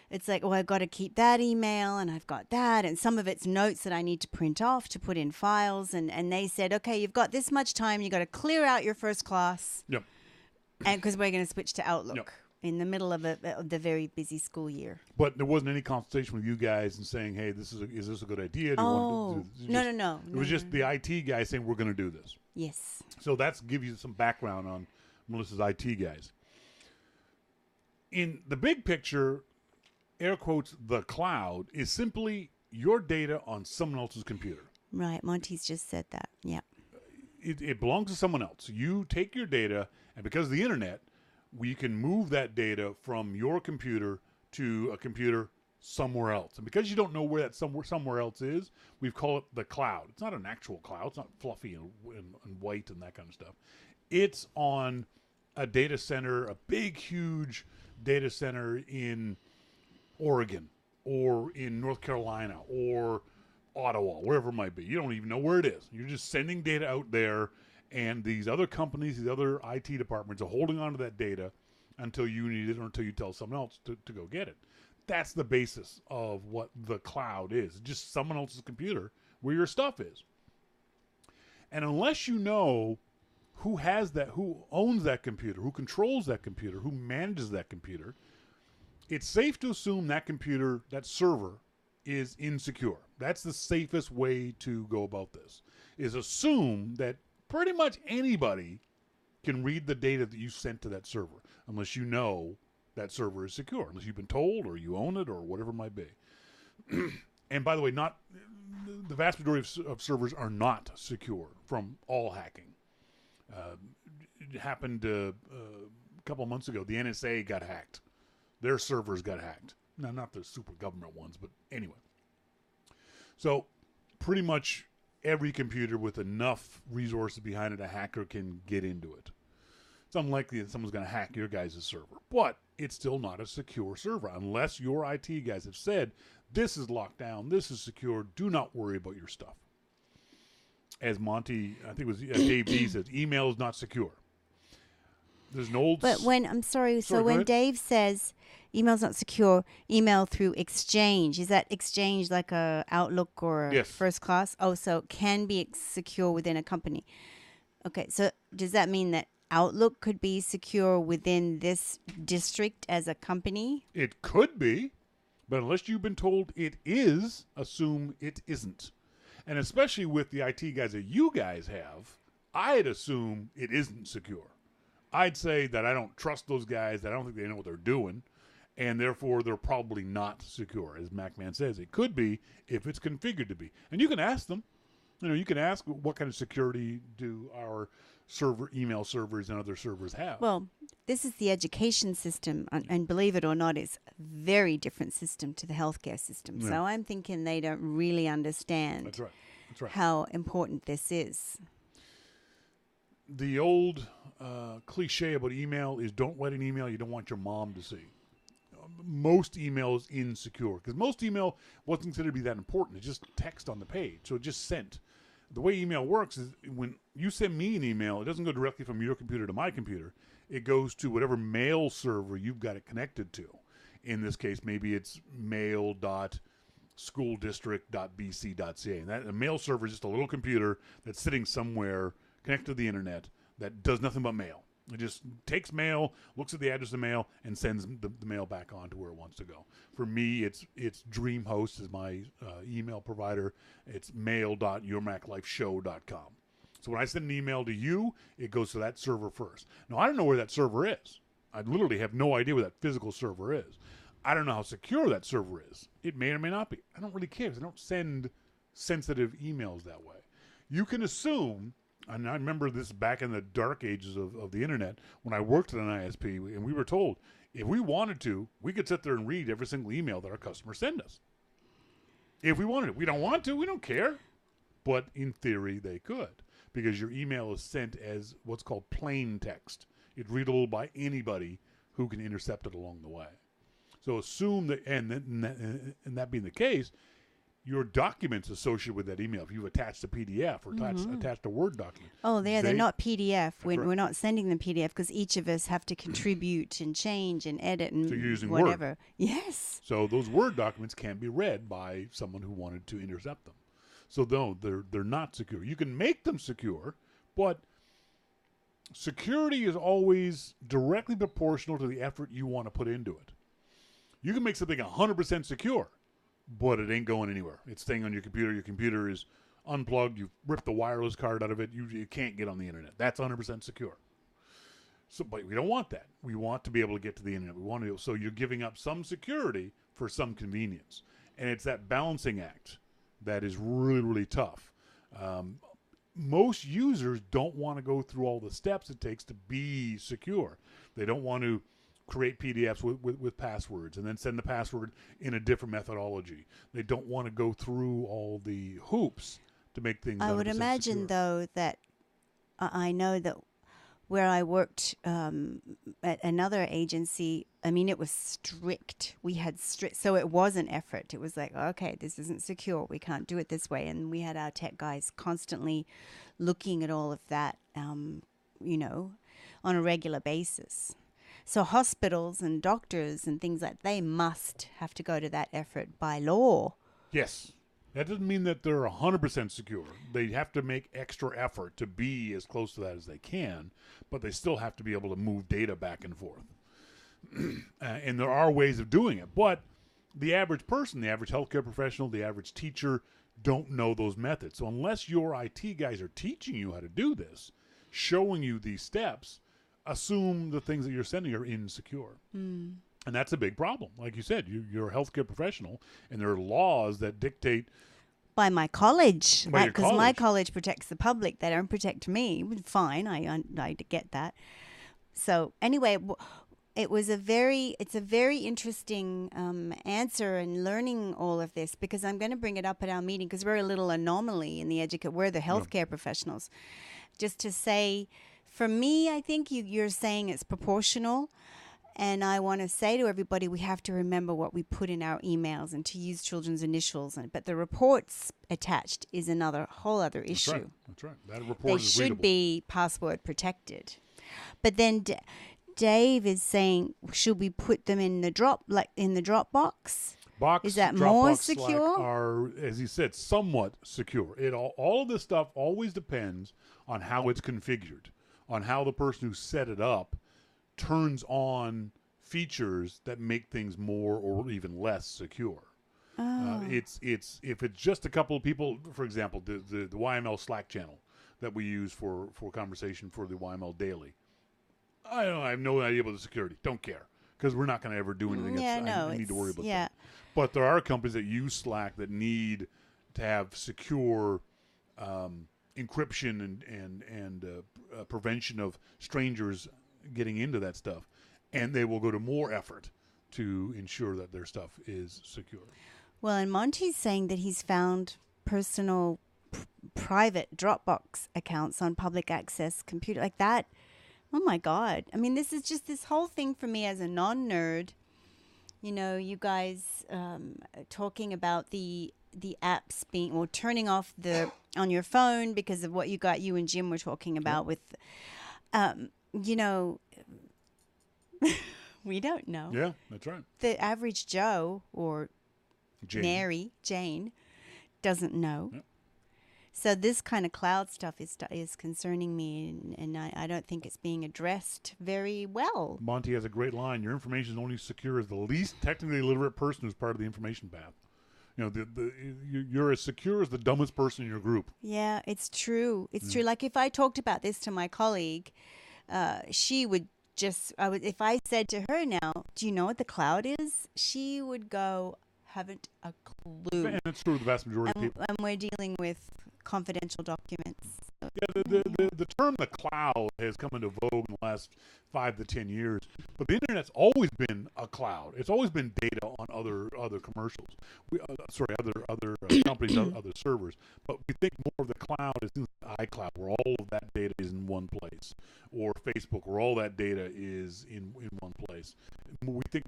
it's like, oh, I've got to keep that email and I've got that. And some of it's notes that I need to print off to put in files. And they said, okay, you've got this much time. You've got to clear out your First Class.
Yep.
And because we're going to switch to Outlook in the middle of the very busy school year.
But there wasn't any consultation with you guys and saying, hey, is this a good idea? Do you want to do this?
No.
It was just the IT guy saying, we're going to do this.
Yes.
So that's give you some background on Melissa's IT guys. In the big picture, air quotes, the cloud is simply your data on someone else's computer.
Right. Monty's just said that. Yeah.
It belongs to someone else. You take your data, and because of the internet, we can move that data from your computer to a computer somewhere else. And because you don't know where that somewhere else is, we call it the cloud. It's not an actual cloud. It's not fluffy and white and that kind of stuff. It's on a data center, a big, huge data center in Oregon or in North Carolina or Ottawa, wherever it might be. You don't even know where it is. You're just sending data out there. And these other companies, these other IT departments are holding on to that data until you need it or until you tell someone else to go get it. That's the basis of what the cloud is. It's just someone else's computer where your stuff is. And unless you know who has that, who owns that computer, who controls that computer, who manages that computer, it's safe to assume that computer, that server, is insecure. That's the safest way to go about this, is assume that pretty much anybody can read the data that you sent to that server, unless you know that server is secure, unless you've been told or you own it or whatever it might be. And by the way, not the vast majority of servers are not secure from all hacking. It happened a couple of months ago. The NSA got hacked. Their servers got hacked. Now, not the super government ones, but anyway. So pretty much every computer with enough resources behind it, a hacker can get into it. It's unlikely that someone's going to hack your guys' server, but it's still not a secure server unless your IT guys have said, this is locked down, this is secure, do not worry about your stuff. As Monty, I think it was Dave D says, email is not secure. There's an old...
But when, I'm sorry, so when Dave says email's not secure, email through Exchange, is that Exchange like a Outlook or a First Class? Oh, so it can be secure within a company. Okay, so does that mean that Outlook could be secure within this district as a company?
It could be, but unless you've been told it is, assume it isn't. And especially with the IT guys that you guys have, I'd assume it isn't secure. I'd say that I don't trust those guys, that I don't think they know what they're doing, and therefore they're probably not secure. As MacMan says, it could be if it's configured to be. And you can ask them. You know, you can ask what kind of security do our email servers and other servers have.
Well, this is the education system, and believe it or not, it's a very different system to the healthcare system. Yeah. So I'm thinking they don't really understand
That's right.
How important this is.
The old cliche about email is don't write an email you don't want your mom to see. Most email is insecure because most email wasn't considered to be that important. It's just text on the page, so it just sent. The way email works is when you send me an email, it doesn't go directly from your computer to my computer. It goes to whatever mail server you've got it connected to. In this case, maybe it's mail.schooldistrict.bc.ca. And that a mail server is just a little computer that's sitting somewhere connected to the internet that does nothing but mail. It just takes mail, looks at the address of the mail, and sends the mail back on to where it wants to go. For me, it's DreamHost is my email provider. It's mail.yourmaclifeshow.com. So when I send an email to you, it goes to that server first. Now, I don't know where that server is. I literally have no idea where that physical server is. I don't know how secure that server is. It may or may not be. I don't really care because I don't send sensitive emails that way. You can assume... And I remember this back in the dark ages of the internet when I worked at an ISP, and we were told if we wanted to, we could sit there and read every single email that our customers send us. If we wanted to. We don't want to. We don't care. But in theory, they could because your email is sent as what's called plain text. It's readable by anybody who can intercept it along the way. So assume that, and that being the case, your documents associated with that email, if you've attached a PDF or attached a Word document.
Oh, they're not PDF. We're not sending them PDF because each of us have to contribute and change and edit and
so you're using
whatever.
Word.
Yes.
So those Word documents can be read by someone who wanted to intercept them. So no, they're not secure. You can make them secure, but security is always directly proportional to the effort you want to put into it. You can make something 100% secure, but it ain't going anywhere. It's staying on your computer. Your computer is unplugged. You've ripped the wireless card out of it. You can't get on the internet. That's 100% secure. So, but we don't want that. We want to be able to get to the internet. We want to. So you're giving up some security for some convenience, and it's that balancing act that is really, really tough. Most users don't want to go through all the steps it takes to be secure. They don't want to create PDFs with passwords and then send the password in a different methodology. They don't want to go through all the hoops to make things
I would imagine,
secure.
Though, that I know that where I worked at another agency, I mean, it was strict. We had strict, so it was an effort. It was like, okay, this isn't secure. We can't do it this way. And we had our tech guys constantly looking at all of that, on a regular basis. So hospitals and doctors and things like they must have to go to that effort by law.
Yes. That doesn't mean that they're 100% secure. They have to make extra effort to be as close to that as they can, but they still have to be able to move data back and forth. And there are ways of doing it, but the average person, the average healthcare professional, the average teacher don't know those methods. So unless your IT guys are teaching you how to do this, showing you these steps, assume the things that you're sending are insecure. And that's a big problem. Like you said, you're a healthcare professional, and there are laws that dictate
by my college,
By your
because my
college.
college protects the public. They don't protect me. Fine, I get that. So anyway, it's a very interesting answer and learning all of this, because I'm going to bring it up at our meeting, because we're a little anomaly in the we're the healthcare professionals. Just to say, for me, I think you're saying it's proportional. And I want to say to everybody, we have to remember what we put in our emails and to use children's initials. But the reports attached is whole other issue.
That's right. That report
They
is
should
readable.
be password protected. But then Dave is saying, should we put them in the Dropbox? Is that
Dropbox,
more
Slack
secure?
are, as he said, somewhat secure. All of this stuff always depends on how it's configured, on how the person who set it up turns on features that make things more or even less secure. It's if it's just a couple of people, for example, the YML Slack channel that we use for conversation for the YML Daily. I have no idea about the security. Don't care, because we're not going to ever do anything. I need to worry about that. But there are companies that use Slack that need to have secure encryption and prevention of strangers getting into that stuff, and they will go to more effort to ensure that their stuff is secure.
Well, and Monty's saying that he's found personal private Dropbox accounts on public access computer like that. Oh my God. I mean, this is just this whole thing for me as a non-nerd. You know, you guys talking about the apps being, or turning off on your phone because of what you and Jim were talking about with, you know, we don't know.
Yeah, that's right.
The average Joe or Jane doesn't know. Yep. So this kind of cloud stuff is concerning me, and I don't think it's being addressed very well.
Monty has a great line. Your information is only secure as the least technically literate person who's part of the information path. You know, you're as secure as the dumbest person in your group.
Yeah, it's true. It's true. Like if I talked about this to my colleague, she would if I said to her now, do you know what the cloud is? She would go, haven't a clue.
And it's true of the vast majority of people.
And we're dealing with confidential documents.
Yeah, the term the cloud has come into vogue in the last 5 to 10 years, but the internet's always been a cloud. It's always been data on other commercials. Other companies, other servers. But we think more of the cloud is in iCloud, where all of that data is in one place, or Facebook, where all that data is in one place. We think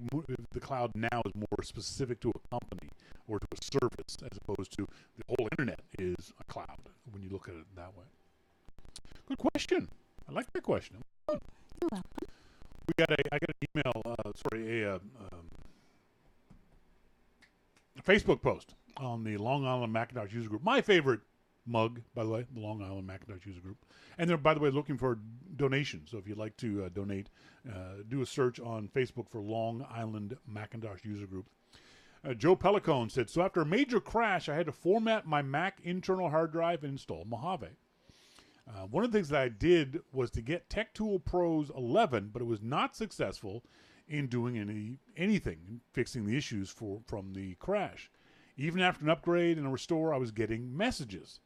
the cloud now is more specific to a company or to a service, as opposed to the whole internet is a cloud when you look at it that way. Good question. I like that question.
You're welcome.
I got an email, a Facebook post on the Long Island Macintosh user group. My favorite mug, by the way, the Long Island Macintosh user group. And they're, by the way, looking for donations. So if you'd like to donate, do a search on Facebook for Long Island Macintosh user group. Joe Pellicone said, so after a major crash, I had to format my Mac internal hard drive and install Mojave. One of the things that I did was to get Tech Tool Pros 11, but it was not successful in doing anything, fixing the issues from the crash. Even after an upgrade and a restore, I was getting messages.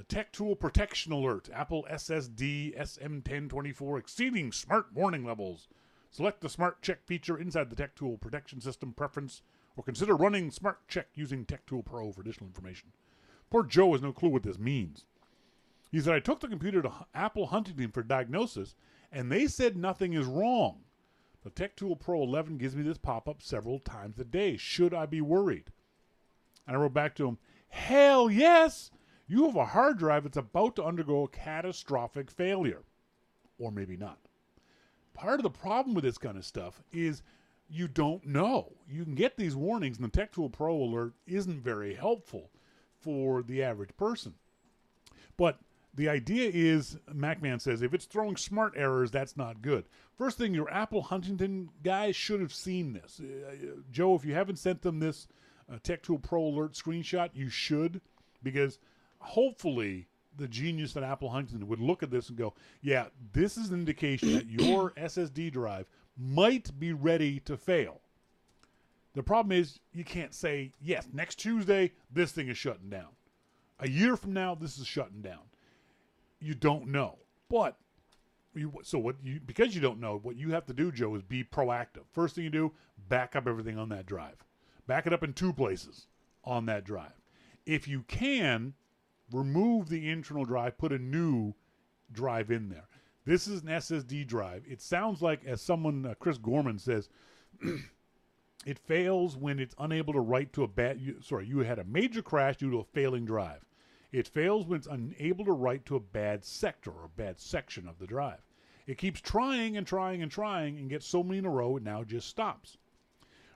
Tech Tool Protection Alert, Apple SSD SM1024 exceeding smart warning levels. Select the Smart Check feature inside the Tech Tool Protection System preference, or consider running Smart Check using Tech Tool Pro for additional information. Poor Joe has no clue what this means. He said, I took the computer to Apple Huntington for diagnosis, and they said nothing is wrong. The Tech Tool Pro 11 gives me this pop-up several times a day. Should I be worried? And I wrote back to him, hell yes! You have a hard drive that's about to undergo a catastrophic failure. Or maybe not. Part of the problem with this kind of stuff is you don't know. You can get these warnings, and the Tech Tool Pro alert isn't very helpful for the average person. But the idea is, MacMan says, if it's throwing smart errors, that's not good. First thing, your Apple Huntington guys should have seen this. Joe, if you haven't sent them this Tech Tool Pro alert screenshot, you should, because hopefully the genius at Apple Huntington would look at this and go, yeah, this is an indication that your SSD drive might be ready to fail. The problem is you can't say, yes, next Tuesday, this thing is shutting down. A year from now, this is shutting down. You don't know. But, because you don't know, what you have to do, Joe, is be proactive. First thing you do, back up everything on that drive. Back it up in 2 places on that drive. If you can, remove the internal drive, put a new drive in there. This is an SSD drive. It sounds like, as someone, Chris Gorman says, it fails when it's unable to write to you had a major crash due to a failing drive. It fails when it's unable to write to a bad sector or a bad section of the drive. It keeps trying and trying and trying and gets so many in a row it now just stops.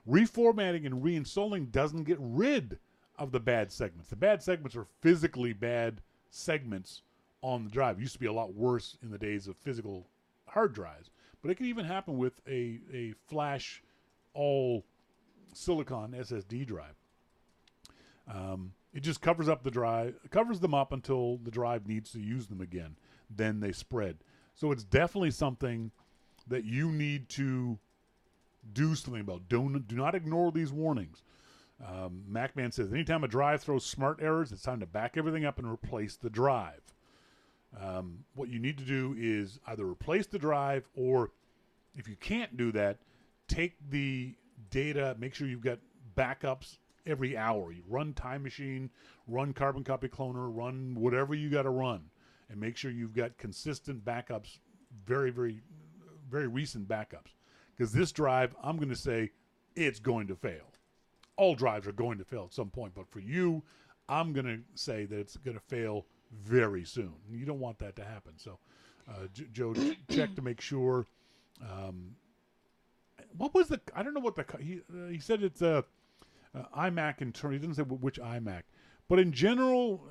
Reformatting and reinstalling doesn't get rid of the bad segments. The bad segments are physically bad segments on the drive. It used to be a lot worse in the days of physical hard drives. But it can even happen with a flash all silicon SSD drive. It just covers them up until the drive needs to use them again. Then they spread. So it's definitely something that you need to do something about. Do not ignore these warnings. MacMan says, anytime a drive throws smart errors, it's time to back everything up and replace the drive. What you need to do is either replace the drive, or if you can't do that, take the data, make sure you've got backups every hour. You run Time Machine, run Carbon Copy Cloner, run whatever you got to run, and make sure you've got consistent backups, very, very, very recent backups. Because this drive, I'm going to say, it's going to fail. All drives are going to fail at some point, but for you, I'm going to say that it's going to fail very soon. You don't want that to happen. So, Joe, check to make sure. What was the? I don't know what the. He said it's a iMac in turn. He didn't say which iMac, but in general,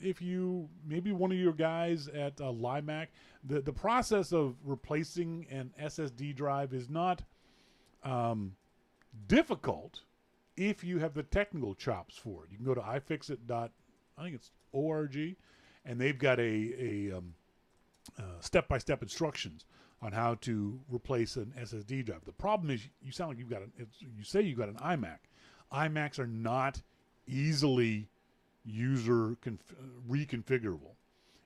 if you maybe one of your guys at LiMac, the process of replacing an SSD drive is not difficult if you have the technical chops for it. You can go to ifixit.org, and they've got a step-by-step instructions on how to replace an SSD drive. The problem is you sound like you say you've got an iMac. iMacs are not easily reconfigurable.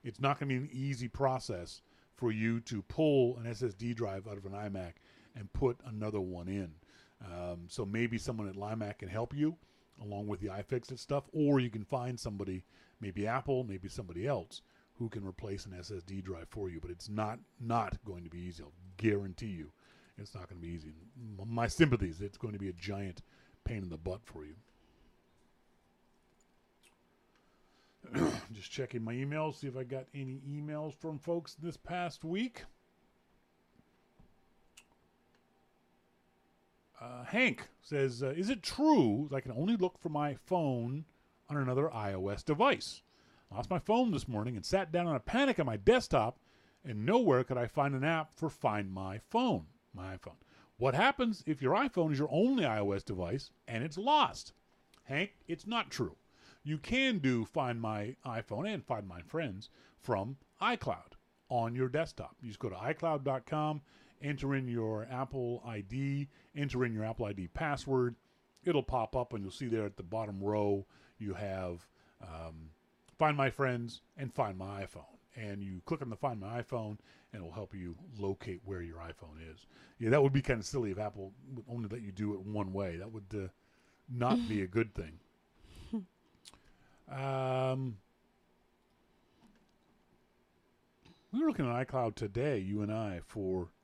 It's not going to be an easy process for you to pull an SSD drive out of an iMac and put another one in. So maybe someone at LiMac can help you along with the iFixit stuff, or you can find somebody, maybe Apple, maybe somebody else, who can replace an SSD drive for you. But it's not going to be easy. I'll guarantee you it's not going to be easy. My sympathies, it's going to be a giant pain in the butt for you. Just checking my emails, see if I got any emails from folks this past week. Hank says, is it true that I can only look for my phone on another iOS device? I lost my phone this morning and sat down in a panic on my desktop, and nowhere could I find an app for Find My Phone, my iPhone. What happens if your iPhone is your only iOS device and it's lost? Hank, it's not true. You can do Find My iPhone and Find My Friends from iCloud on your desktop. You just go to iCloud.com, enter in your Apple ID, enter in your Apple ID password. It'll pop up, and you'll see there at the bottom row you have Find My Friends and Find My iPhone. And you click on the Find My iPhone, and it will help you locate where your iPhone is. Yeah, that would be kind of silly if Apple would only let you do it one way. That would not be a good thing. We were looking at iCloud today, you and I,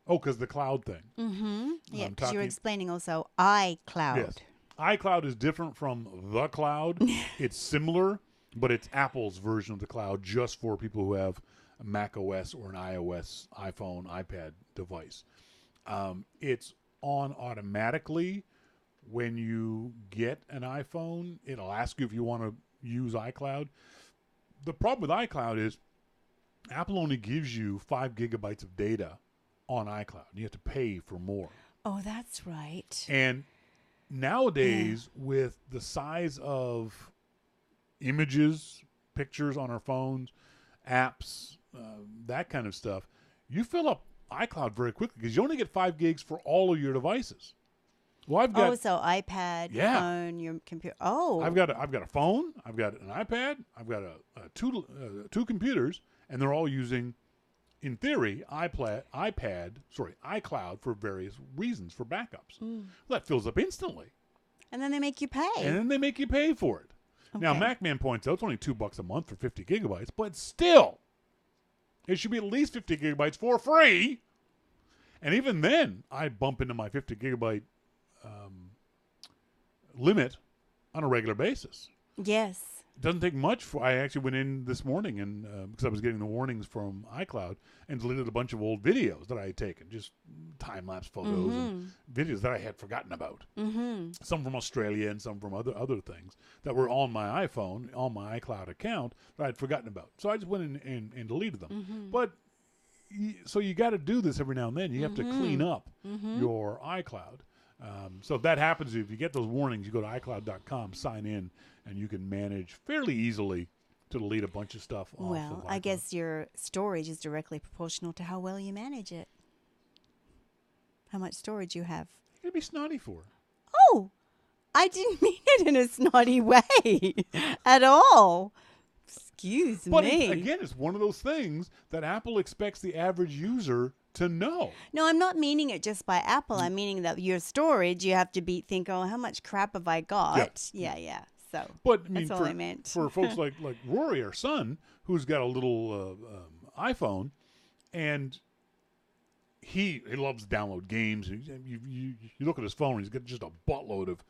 because the cloud thing.
Mm-hmm. Yeah, because you were explaining also iCloud.
Yes. iCloud is different from the cloud. It's similar, but it's Apple's version of the cloud just for people who have a Mac OS or an iOS, iPhone, iPad device. It's on automatically when you get an iPhone. It'll ask you if you want to use iCloud. The problem with iCloud is Apple only gives you 5 gigabytes of data on iCloud. You have to pay for more.
Oh, that's right.
And nowadays, with the size of images, pictures on our phones, apps, that kind of stuff, you fill up iCloud very quickly because you only get 5 gigs for all of your devices. Well, I've got
so iPad, phone, your computer. Oh,
I've got a phone. I've got an iPad. I've got two computers, and they're all using, in theory, iCloud for various reasons for backups. Well, that fills up instantly.
And then they make you pay.
And then they make you pay for it.
Okay.
Now, MacMan points out it's only $2 a month for 50 gigabytes, but still, it should be at least 50 gigabytes for free. And even then, I bump into my 50 gigabyte limit on a regular basis.
Yes.
It doesn't take much. I actually went in this morning and because I was getting the warnings from iCloud and deleted a bunch of old videos that I had taken, just time-lapse photos and videos that I had forgotten about. Some from Australia and some from other things that were on my iPhone, on my iCloud account that I had forgotten about. So I just went in and deleted them. But so you got to do this every now and then. You have to clean up your iCloud. So that happens if you get those warnings. You go to iCloud.com, sign in, and you can manage fairly easily to delete a bunch of stuff off
Well,
of
I
iCloud.
guess your storage is directly proportional to how well you manage it. How much storage you have.
It'd be snotty for.
Oh, I didn't mean it in a snotty way at all. Excuse
But
me.
again, it's one of those things that Apple expects the average user to know.
No, I'm not meaning it just by Apple. I'm meaning that your storage, you have to think, oh, how much crap have I got? Yeah. So
But I mean,
that's all I meant.
for folks like Rory, our son, who's got a little iPhone, and he loves to download games. You look at his phone, he's got just a buttload of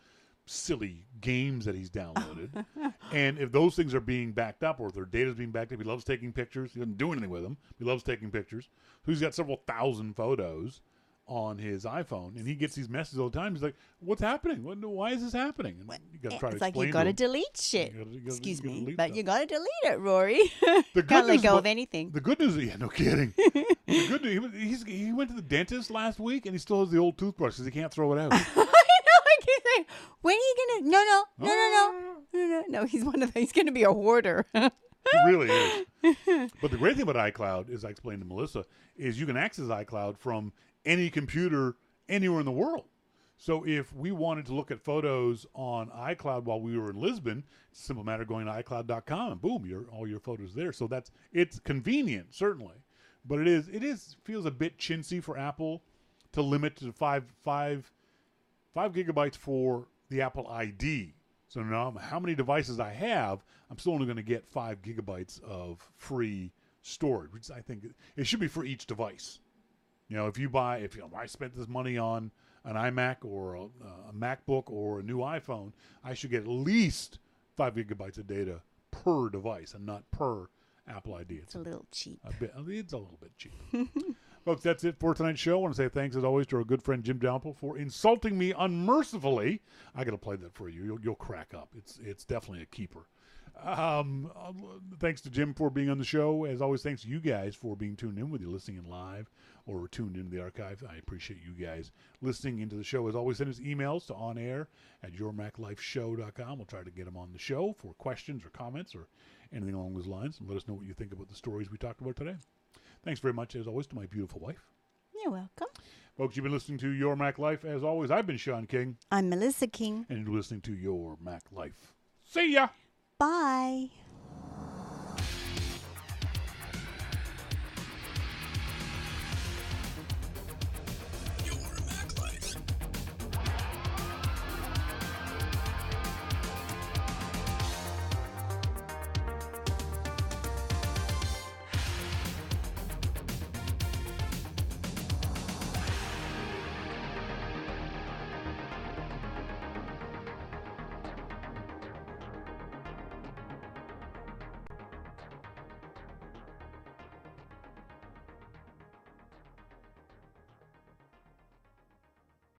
silly games that he's downloaded. And if those things are being backed up or if their data's being backed up, he loves taking pictures. He doesn't do anything with them. He loves taking pictures. So he's got several thousand photos on his iPhone, and he gets these messages all the time. He's like, "What's happening? Why is this happening?" And you got to try to
It's like
explain
you got to
him.
delete shit. Excuse me, but you got to delete it, Rory.
The
Can't let go of anything.
The good news, no kidding. The good news, he went to the dentist last week, and he still has the old toothbrush because he can't throw it out.
I know. I keep saying, when are you gonna? No. He's one of those. He's gonna be a hoarder.
He really is. But the great thing about iCloud, as I explained to Melissa, is you can access iCloud from any computer anywhere in the world. So if we wanted to look at photos on iCloud while we were in Lisbon, it's a simple matter of going to iCloud.com and boom, all your photos there. So it's convenient, certainly. But it feels a bit chintzy for Apple to limit to 5 gigabytes for the Apple ID. So now how many devices I have, I'm still only going to get 5 gigabytes of free storage, which I think it should be for each device. If I spent this money on an iMac or a MacBook or a new iPhone, I should get at least 5 gigabytes of data per device and not per Apple ID.
It's a little cheap.
It's a little bit cheap. Folks, that's it for tonight's show. I want to say thanks, as always, to our good friend Jim Dalrymple for insulting me unmercifully. I got to play that for you. You'll crack up. It's definitely a keeper. Thanks to Jim for being on the show. As always, thanks to you guys for being tuned in, whether you're listening in live or tuned into the archive. I appreciate you guys listening into the show. As always, send us emails to onair@yourmaclifeshow.com. We'll try to get them on the show for questions or comments or anything along those lines, and let us know what you think about the stories we talked about today. Thanks very much, as always, to my beautiful wife.
You're welcome.
Folks, you've been listening to Your Mac Life. As always, I've been Shawn King.
I'm Melissa King.
And you're listening to Your Mac Life. See ya!
Bye.